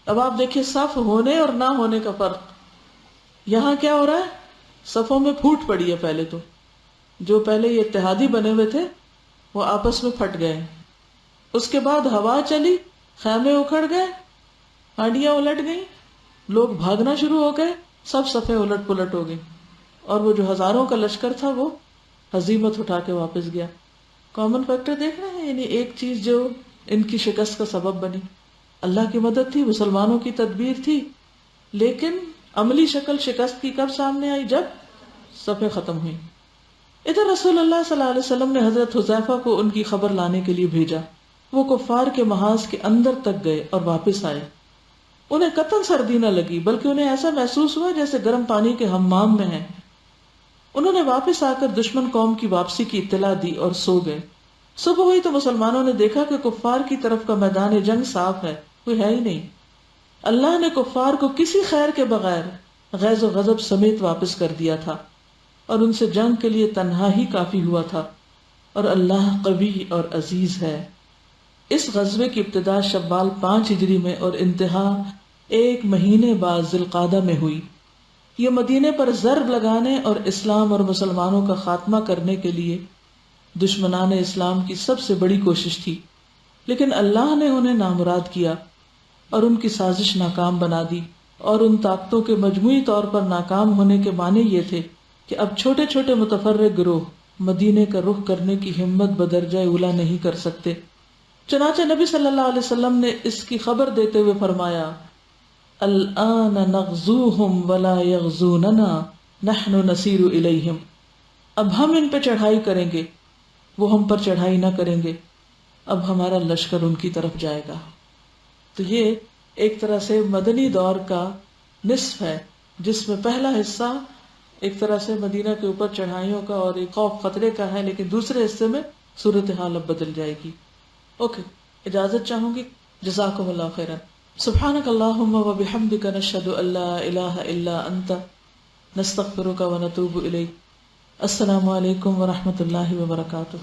A: اب آپ دیکھیں صف ہونے اور نہ ہونے کا فرق۔ یہاں کیا ہو رہا ہے؟ صفوں میں پھوٹ پڑی ہے۔ پہلے تو جو پہلے یہ اتحادی بنے ہوئے تھے وہ آپس میں پھٹ گئے، اس کے بعد ہوا چلی، خیمے اکھڑ گئے، ہانڈیاں الٹ گئیں، لوگ بھاگنا شروع ہو گئے، سب صفیں الٹ پلٹ ہو گئیں، اور وہ جو ہزاروں کا لشکر تھا وہ ہزیمت اٹھا کے واپس گیا۔ کامن فیکٹر دیکھ رہے ہیں، یعنی ایک چیز جو ان کی شکست کا سبب بنی، اللہ کی مدد تھی، مسلمانوں کی تدبیر تھی، لیکن عملی شکل شکست کی کب سامنے آئی؟ جب صفیں ختم ہوئیں۔ ادھر رسول اللہ صلی اللہ علیہ وسلم نے حضرت حذیفہ کو ان کی خبر لانے کے لیے بھیجا۔ وہ کفار کے محاذ کے اندر تک گئے اور واپس آئے۔ انہیں قطعاً سردی نہ لگی، بلکہ انہیں ایسا محسوس ہوا جیسے گرم پانی کے حمام میں ہیں۔ انہوں نے واپس آ کر دشمن قوم کی واپسی کی اطلاع دی اور سو گئے۔ صبح ہوئی تو مسلمانوں نے دیکھا کہ کفار کی طرف کا میدان جنگ صاف ہے، کوئی ہے ہی نہیں۔ اللہ نے کفار کو کسی خیر کے بغیر غیظ و غضب سمیت واپس کر دیا تھا، اور ان سے جنگ کے لیے تنہا ہی کافی ہوا تھا، اور اللہ قوی اور عزیز ہے۔ اس غزوے کی ابتدا شوال 5 ہجری میں اور انتہا 1 مہینے بعد ذی القعدہ میں ہوئی۔ یہ مدینے پر ضرب لگانے اور اسلام اور مسلمانوں کا خاتمہ کرنے کے لیے دشمنان اسلام کی سب سے بڑی کوشش تھی، لیکن اللہ نے انہیں نامراد کیا اور ان کی سازش ناکام بنا دی، اور ان طاقتوں کے مجموعی طور پر ناکام ہونے کے معنی یہ تھے کہ اب چھوٹے چھوٹے متفرق گروہ مدینے کا رخ کرنے کی ہمت بدرجہ اولا نہیں کر سکتے۔ چنانچہ نبی صلی اللہ علیہ وسلم نے اس کی خبر دیتے ہوئے فرمایا الآن نغزوہم ولا یغزوننا نحن نسیر الیہم، اب ہم ان پہ چڑھائی کریں گے، وہ ہم پر چڑھائی نہ کریں گے، اب ہمارا لشکر ان کی طرف جائے گا۔ تو یہ ایک طرح سے مدنی دور کا نصف ہے، جس میں پہلا حصہ ایک طرح سے مدینہ کے اوپر چڑھائیوں کا اور ایک خوف خطرے کا ہے، لیکن دوسرے حصے میں صورتحال اب بدل جائے گی۔ اوکے، اجازت چاہوں گی، جزاکم اللہ خیرا۔ سبحانک اللہم و بحمدک نشہد ان لا الہ الا انت نستغفرک و نتوب الیک۔ السلام علیکم ورحمۃ اللہ وبرکاتہ۔